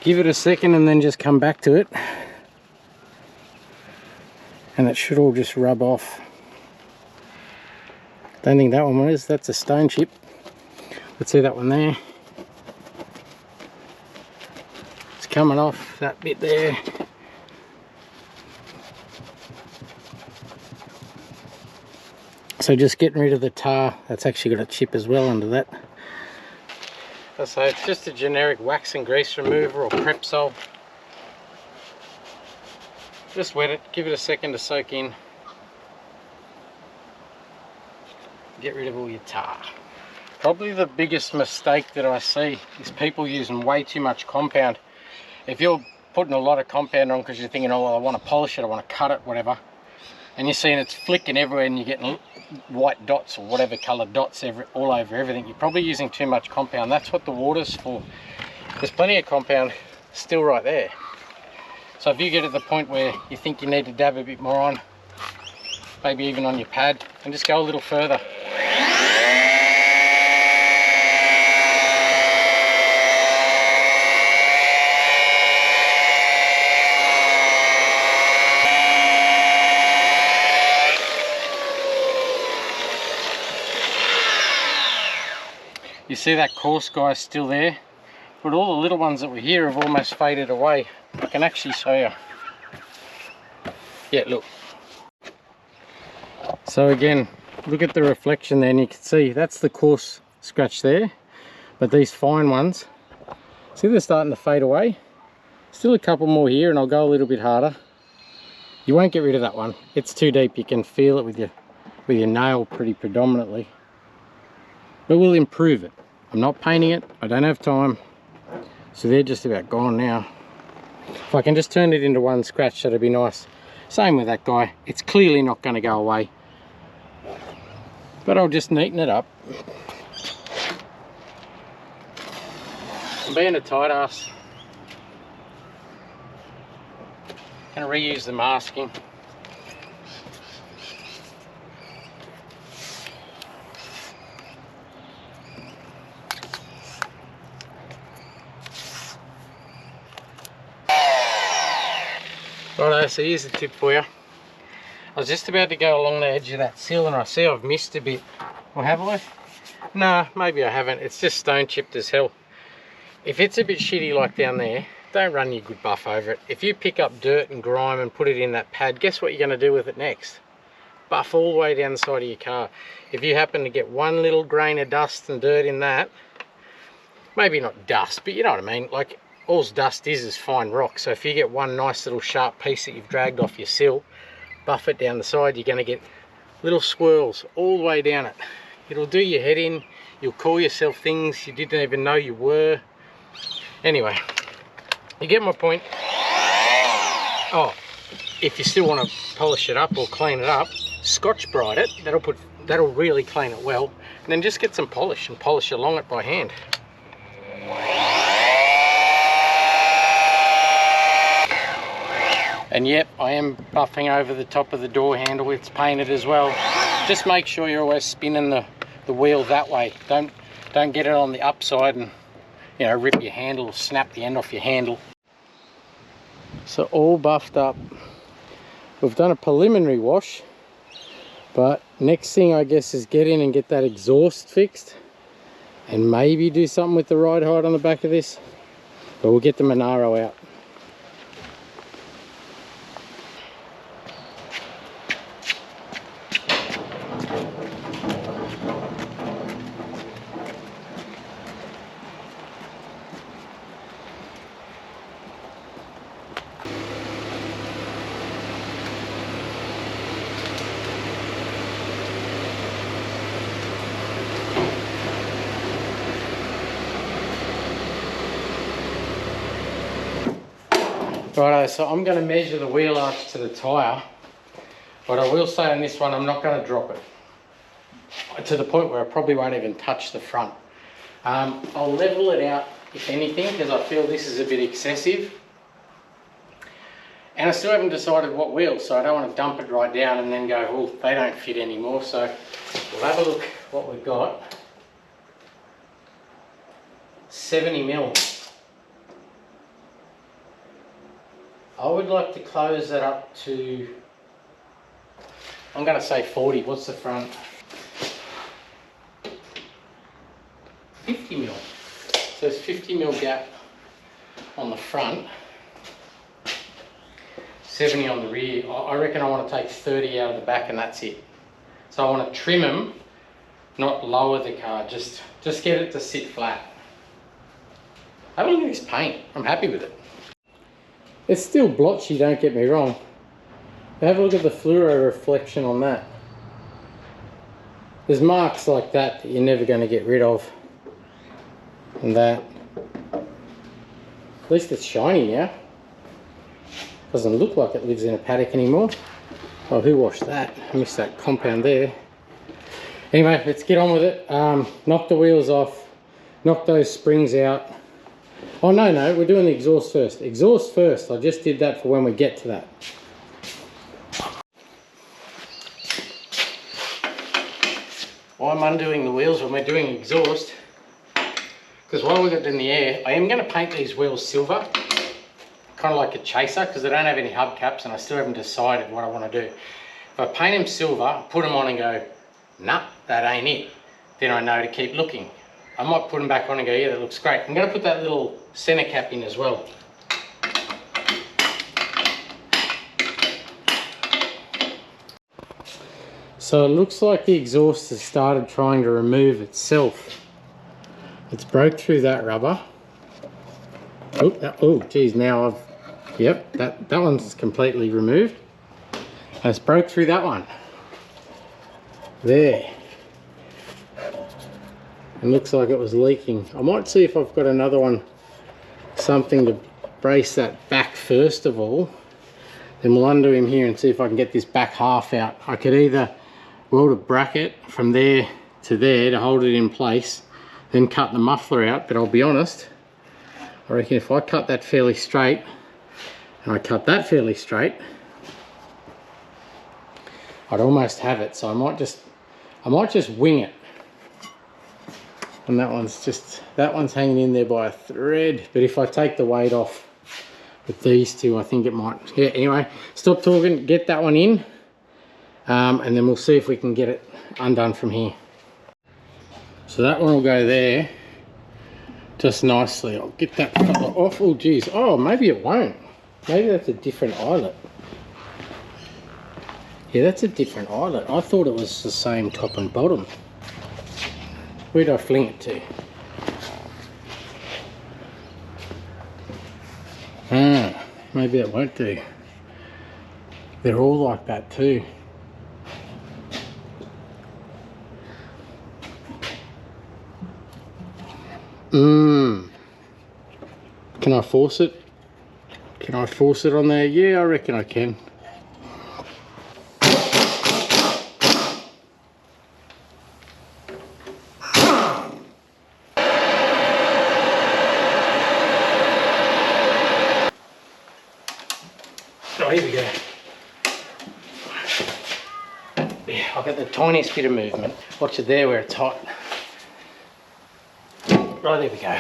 Give it a second and then just come back to it, and it should all just rub off. Don't think that one is, that's a stone chip. Let's see that one there. It's coming off that bit there. So just getting rid of the tar. That's actually got a chip as well under that. So it's just a generic wax and grease remover or Prepsol. Just wet it, give it a second to soak in. Get rid of all your tar. Probably the biggest mistake that I see is people using way too much compound. If you're putting a lot of compound on because you're thinking, oh well, I want to polish it, I want to cut it, whatever, and you're seeing it's flicking everywhere and you're getting white dots or whatever coloured dots all over everything, you're probably using too much compound. That's what the water's for. There's plenty of compound still right there. So if you get to the point where you think you need to dab a bit more on, maybe even on your pad, and just go a little further. You see that coarse guy still there, but all the little ones that were here have almost faded away. I can actually show you. Yeah, look. So again, look at the reflection there, and you can see that's the coarse scratch there, but these fine ones, see they're starting to fade away. Still a couple more here, and I'll go a little bit harder. You won't get rid of that one. It's too deep. You can feel it with your nail pretty predominantly. But we'll improve it. I'm not painting it, I don't have time, so they're just about gone now. If I can just turn it into one scratch, that'd be nice. Same with that guy, it's clearly not going to go away, but I'll just neaten it up. I'm being a tight ass. Gonna reuse the masking. Righto, so here's the tip for you. I was just about to go along the edge of that sill and I see I've missed a bit. Well, have I? Nah, maybe I haven't. It's just stone chipped as hell. If it's a bit shitty like down there, don't run your good buff over it. If you pick up dirt and grime and put it in that pad, guess what you're going to do with it next? Buff all the way down the side of your car. If you happen to get one little grain of dust and dirt in that, maybe not dust, but you know what I mean, like all dust is fine rock. So if you get one nice little sharp piece that you've dragged off your sill, buff it down the side, you're going to get little swirls all the way down it. It'll do your head in. You'll call yourself things you didn't even know you were. Anyway, you get my point. Oh, if you still want to polish it up or clean it up, Scotch Brite it. That'll really clean it well. And then just get some polish and polish along it by hand. And yep, I am buffing over the top of the door handle. It's painted as well. Just make sure you're always spinning the wheel that way. Don't get it on the upside and, you know, rip your handle or snap the end off your handle. So all buffed up. We've done a preliminary wash, but next thing I guess is get in and get that exhaust fixed and maybe do something with the ride height on the back of this, but we'll get the Monaro out. Righto, so I'm going to measure the wheel arch to the tyre, but I will say on this one I'm not going to drop it to the point where I probably won't even touch the front. I'll level it out if anything, because I feel this is a bit excessive. And I still haven't decided what wheels, so I don't want to dump it right down and then go, oh, they don't fit anymore. So we'll have a look what we've got. 70 mil. I would like to close that up to, I'm going to say 40. What's the front? 50 mil. So there's 50 mil gap on the front, 70 on the rear. I reckon I want to take 30 out of the back and that's it. So I want to trim them, not lower the car, just get it to sit flat. Have a look at this paint. I'm happy with it. It's still blotchy, don't get me wrong. Have a look at the fluoro reflection on that. There's marks like that you're never going to get rid of. And that. At least it's shiny now. Doesn't look like it lives in a paddock anymore. Oh, who washed that? I missed that compound there. Anyway, let's get on with it. Knock the wheels off. Knock those springs out. Oh no, we're doing the exhaust first. Exhaust first. I just did that for when we get to that. Why I'm undoing the wheels when we're doing exhaust, because while we've got it in the air, I am going to paint these wheels silver, kind of like a chaser, because they don't have any hubcaps and I still haven't decided what I want to do. If I paint them silver, put them on and go, nah, that ain't it, then I know to keep looking. I might put them back on and go, yeah, that looks great. I'm going to put that little center cap in as well. So it looks like the exhaust has started trying to remove itself. It's broke through that rubber. Oh geez, now yep, that one's completely removed. And it's broke through that one. There. It looks like it was leaking. I might see if I've got another one, something to brace that back first of all. Then we'll undo him here and see if I can get this back half out. I could either weld a bracket from there to there to hold it in place, then cut the muffler out, but I'll be honest, I reckon if I cut that fairly straight and I cut that fairly straight, I'd almost have it. So I might just wing it. And that one's hanging in there by a thread, but if I take the weight off with these two, I think it might. Yeah, anyway, stop talking, get that one in, and then we'll see if we can get it undone from here. So that one will go there just nicely. I'll get that fella off. Oh geez, oh maybe it won't. Maybe that's a different eyelet. Yeah, that's a different eyelet. I thought it was the same top and bottom. Where do I fling it to? Maybe that won't do. They're all like that too. Can I force it? Can I force it on there? Yeah, I reckon I can. Oh, here we go. Yeah, I've got the tiniest bit of movement. Watch it there where it's hot. Right, there we go.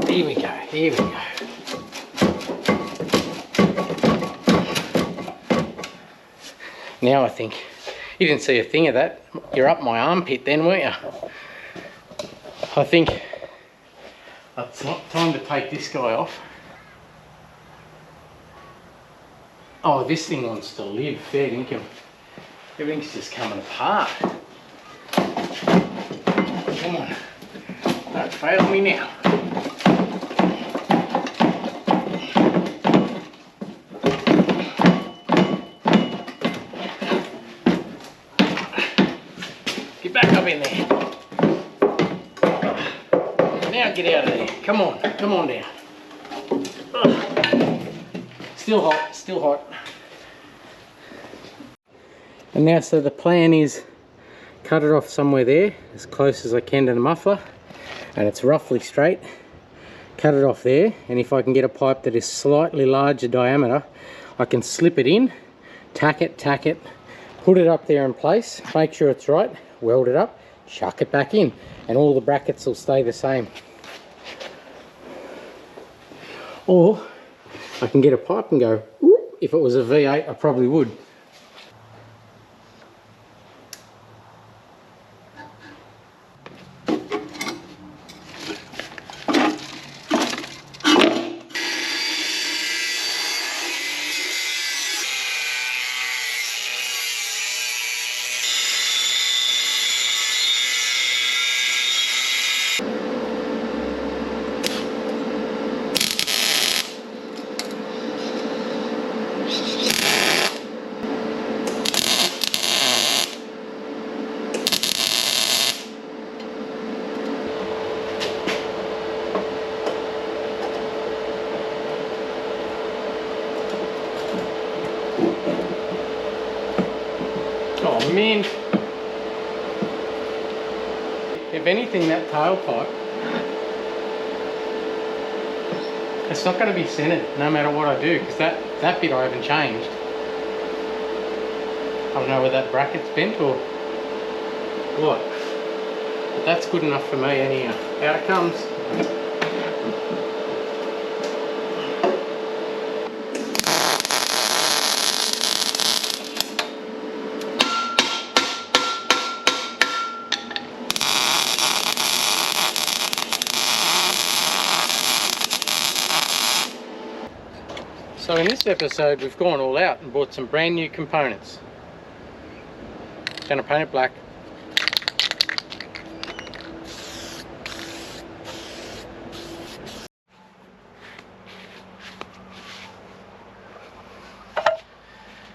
Here we go, here we go. Now I think, you didn't see a thing of that. You're up my armpit then, weren't you? I think it's time to take this guy off. Oh, this thing wants to live, fair dinkum. Everything's just coming apart. Come on, don't fail me now. Get back up in there. Now get out of there. Come on down. still hot, still hot. And now, so the plan is cut it off somewhere there, as close as I can to the muffler, and it's roughly straight. Cut it off there, and if I can get a pipe that is slightly larger diameter, I can slip it in, tack it, put it up there in place, make sure it's right, weld it up, chuck it back in, and all the brackets will stay the same. Or I can get a pipe and go, whoop. If it was a V8, I probably would. Oh man, if anything, that tailpipe, it's not going to be centered no matter what I do, because that bit I haven't changed. I don't know whether that bracket's bent or what, but that's good enough for me anyhow. Out it comes. So in this episode we've gone all out and bought some brand new components. Gonna paint it black.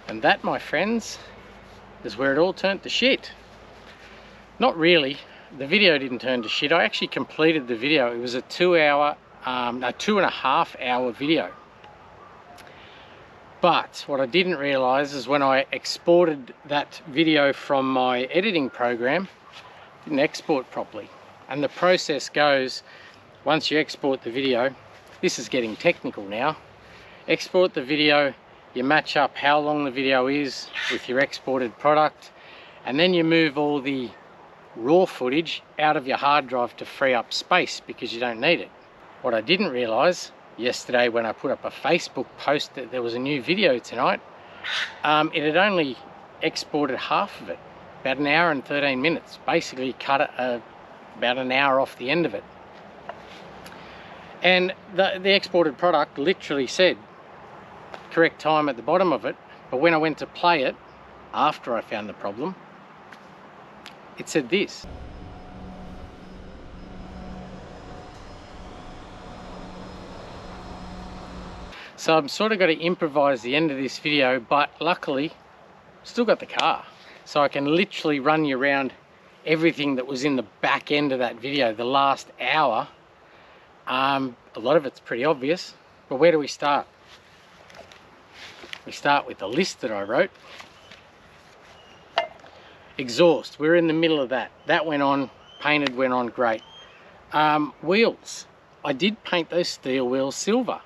And that, my friends, is where it all turned to shit. Not really, the video didn't turn to shit. I actually completed the video. It was a 2.5 hour video. But what I didn't realize is when I exported that video from my editing program, it didn't export properly. And the process goes, once you export the video, this is getting technical now, export the video, you match up how long the video is with your exported product, and then you move all the raw footage out of your hard drive to free up space because you don't need it. What I didn't realize yesterday when I put up a Facebook post that there was a new video tonight, it had only exported half of it, about an hour and 13 minutes. Basically cut it about an hour off the end of it. And the exported product literally said correct time at the bottom of it, but when I went to play it, after I found the problem, it said this. So I'm sort of got to improvise the end of this video, but luckily still got the car, so I can literally run you around everything that was in the back end of that video, the last hour. A lot of it's pretty obvious, but where do we start? We start with the list that I wrote. Exhaust, we're in the middle of that. That went on, painted went on great. Wheels, I did paint those steel wheels silver,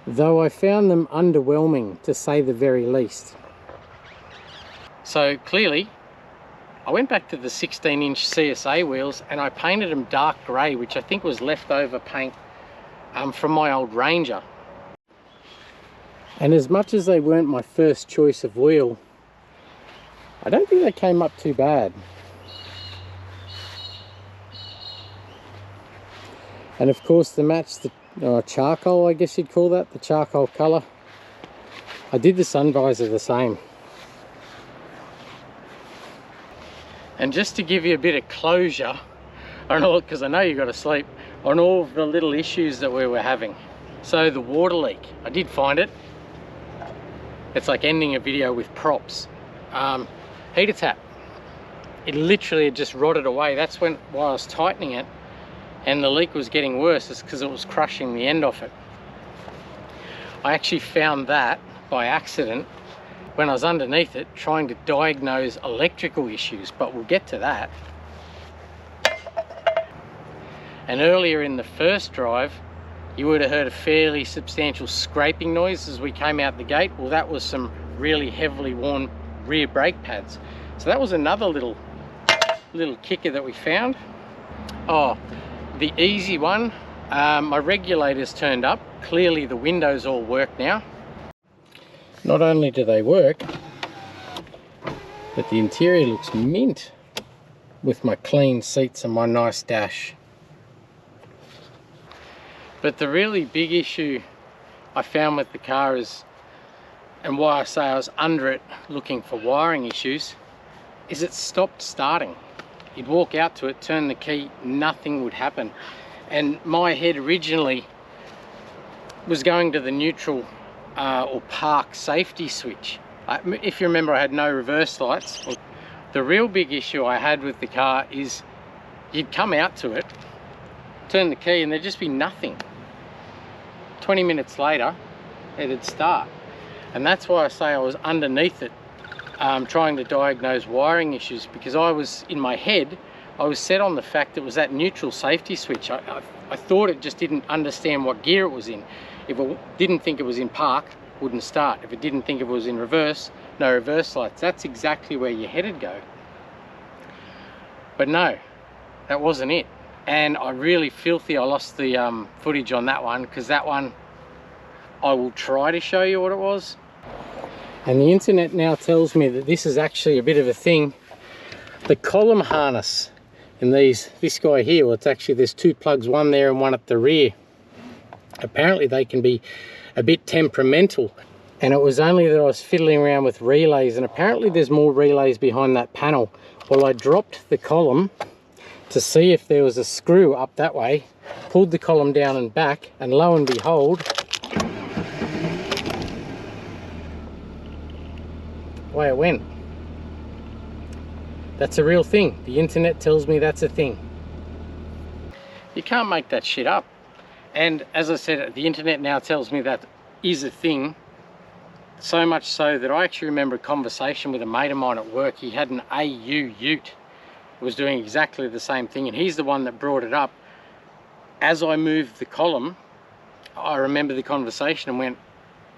though I found them underwhelming to say the very least. So clearly I went back to the 16-inch CSA wheels and I painted them dark grey, which I think was leftover paint from my old Ranger. And as much as they weren't my first choice of wheel, I don't think they came up too bad. And of course, to match the charcoal, I guess you'd call that, the charcoal colour, I did the sun visor the same. And just to give you a bit of closure on all, because I know you got to sleep, on all of the little issues that we were having. So the water leak, I did find it. It's like ending a video with props. Heater tap, it literally had just rotted away. That's while I was tightening it and the leak was getting worse. It's because it was crushing the end off it. I actually found that by accident when I was underneath it trying to diagnose electrical issues, but we'll get to that. And earlier in the first drive, you would have heard a fairly substantial scraping noise as we came out the gate. Well, that was some really heavily worn rear brake pads. So that was another little kicker that we found. Oh, the easy one, my regulators turned up. Clearly the windows all work now. Not only do they work, but the interior looks mint with my clean seats and my nice dash. But the really big issue I found with the car is, and why I say I was under it looking for wiring issues, is it stopped starting. You'd walk out to it, turn the key, nothing would happen. And my head originally was going to the neutral or park safety switch. If you remember, I had no reverse lights. The real big issue I had with the car is you'd come out to it, turn the key, and there'd just be nothing. 20 minutes later, it'd start. And that's why I say I was underneath it, trying to diagnose wiring issues, because I was, in my head, I was set on the fact it was that neutral safety switch. I thought it just didn't understand what gear it was in. If it didn't think it was in park, wouldn't start. If it didn't think it was in reverse, no reverse lights. That's exactly where your head would go. But no, that wasn't it. And I really filthy I lost the footage on that one, because that one I will try to show you what it was. And the internet now tells me that this is actually a bit of a thing. The column harness in this guy here, well, it's actually, there's two plugs, one there and one at the rear. Apparently they can be a bit temperamental, and it was only that I was fiddling around with relays, and apparently there's more relays behind that panel. Well, I dropped the column to see if there was a screw up that way, pulled the column down and back, and lo and behold, away it went. That's a real thing. The internet tells me that's a thing. You can't make that shit up. And as I said, the internet now tells me that is a thing. So much so that I actually remember a conversation with a mate of mine at work. He had an AU Ute. Was doing exactly the same thing, and he's the one that brought it up. As I moved the column, I remember the conversation and went,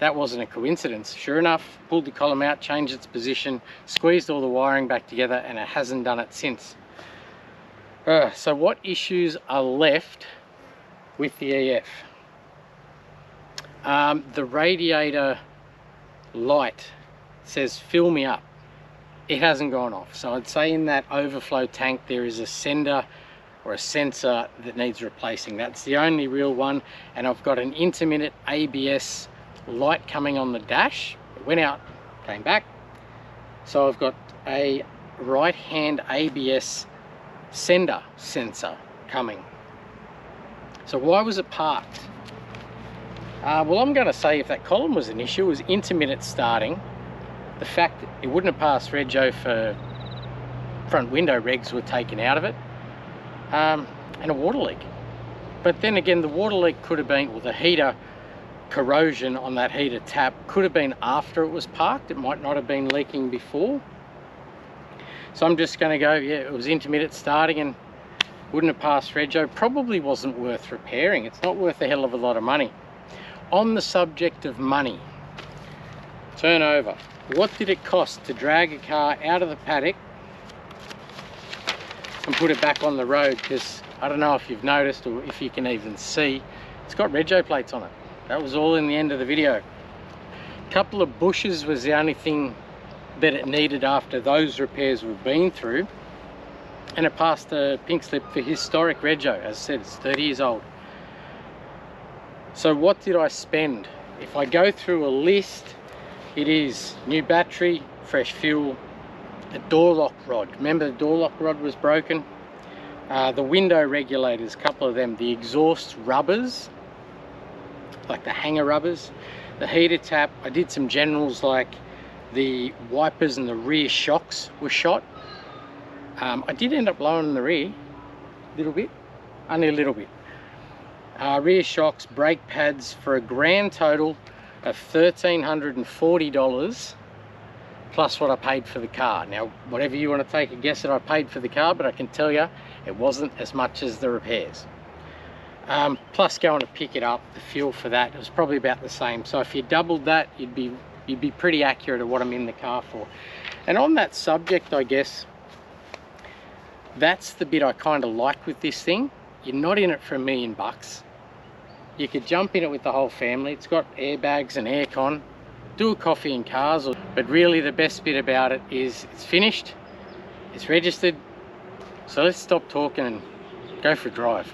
that wasn't a coincidence. Sure enough, pulled the column out, changed its position, squeezed all the wiring back together, and it hasn't done it since. So what issues are left with the EF? The radiator light says fill me up. It hasn't gone off. So I'd say in that overflow tank there is a sender or a sensor that needs replacing. That's the only real one. And I've got an intermittent ABS light coming on the dash. It went out, came back. So I've got a right hand ABS sender sensor coming. So why was it parked? Well, I'm going to say if that column was an issue, it was intermittent starting. The fact that it wouldn't have passed rego for front window regs were taken out of it, and a water leak. But then again, the water leak could have been, well, the heater corrosion on that heater tap could have been after it was parked. It might not have been leaking before. So I'm just going to go, yeah, it was intermittent starting and wouldn't have passed rego. Probably wasn't worth repairing. It's not worth a hell of a lot of money. On the subject of money, turnover. What did it cost to drag a car out of the paddock and put it back on the road? Because I don't know if you've noticed or if you can even see, it's got rego plates on it. That was all in the end of the video. A couple of bushes was the only thing that it needed after those repairs we've been through, and it passed the pink slip for historic rego. As I said, it's 30 years old. So what did I spend? If I go through a list, it is new battery, fresh fuel, a door lock rod. Remember the door lock rod was broken? The window regulators, a couple of them, the exhaust rubbers, like the hanger rubbers, the heater tap. I did some generals like the wipers and the rear shocks were shot. I did end up blowing in the rear a little bit, only a little bit. Rear shocks, brake pads, for a grand total of $1,340 plus what I paid for the car. Now, whatever you want to take a guess that I paid for the car, but I can tell you it wasn't as much as the repairs. Plus going to pick it up, the fuel for that, it was probably about the same. So if you doubled that, you'd be pretty accurate at what I'm in the car for. And on that subject, I guess, that's the bit I kind of like with this thing. You're not in it for $1 million. You could jump in it with the whole family. It's got airbags and aircon. Do a coffee in cars, but really the best bit about it is it's finished, it's registered. So let's stop talking and go for a drive.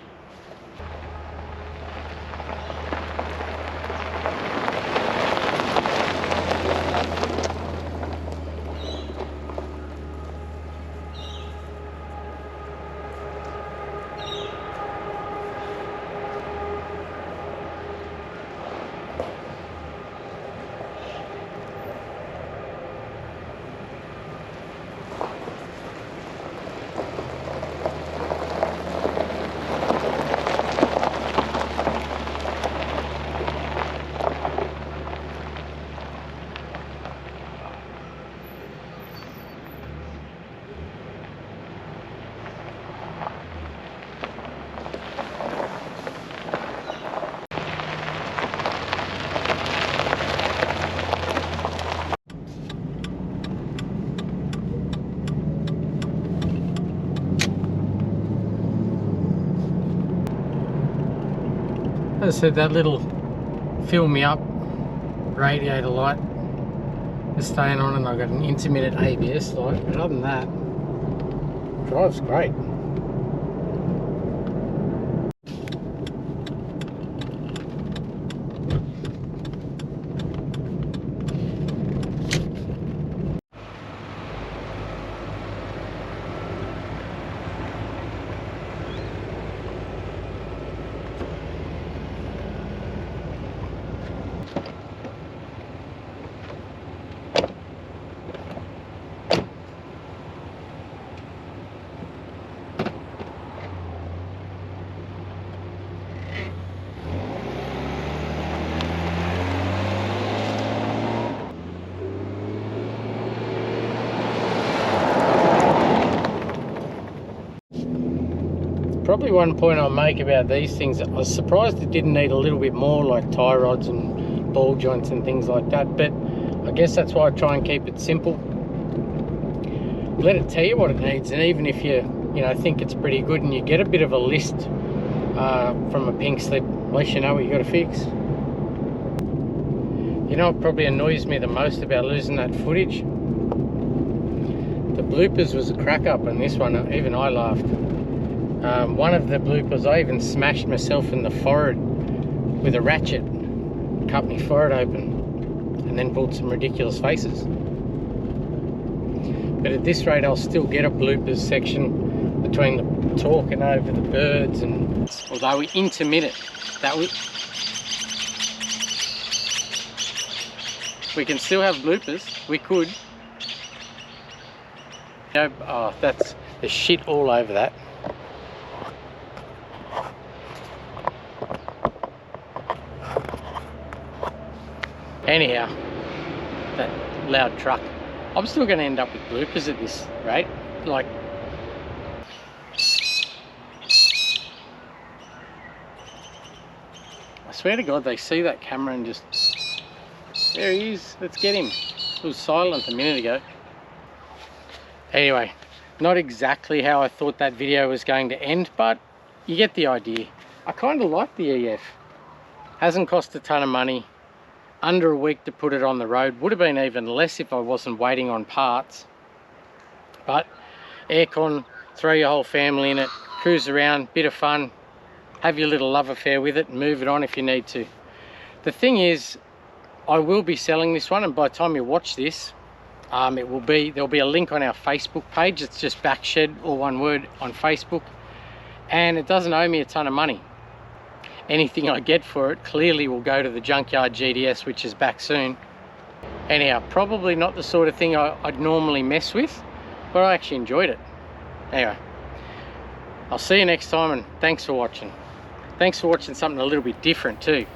As I said, that little fill me up radiator light is staying on, and I've got an intermittent ABS light, but other than that, drive's great. Probably one point I'll make about these things, I was surprised it didn't need a little bit more, like tie rods and ball joints and things like that, but I guess that's why I try and keep it simple. Let it tell you what it needs, and even if you think it's pretty good and you get a bit of a list from a pink slip, at least you know what you got to fix. You know what probably annoys me the most about losing that footage? The bloopers was a crack up on this one, even I laughed. One of the bloopers, I even smashed myself in the forehead with a ratchet, cut my forehead open, and then pulled some ridiculous faces. But at this rate, I'll still get a bloopers section between the talking over the birds, and although we intermittent, we can still have bloopers. We could. Oh, there's shit all over that. Anyhow, that loud truck. I'm still going to end up with bloopers at this rate. Like, I swear to God, they see that camera and just, there he is, let's get him. It was silent a minute ago. Anyway, not exactly how I thought that video was going to end, but you get the idea. I kind of like the EF. Hasn't cost a ton of money. Under a week to put it on the road. Would have been even less if I wasn't waiting on parts. But aircon, throw your whole family in it, cruise around, bit of fun, have your little love affair with it and move it on if you need to. The thing is, I will be selling this one, and by the time you watch this, there'll be a link on our Facebook page. It's just Backshed, all one word, on Facebook, and it doesn't owe me a ton of money. Anything I get for it clearly will go to the Junkyard GDS, which is back soon. Anyhow, probably not the sort of thing I'd normally mess with, but I actually enjoyed it. Anyway, I'll see you next time, and thanks for watching. Thanks for watching something a little bit different too.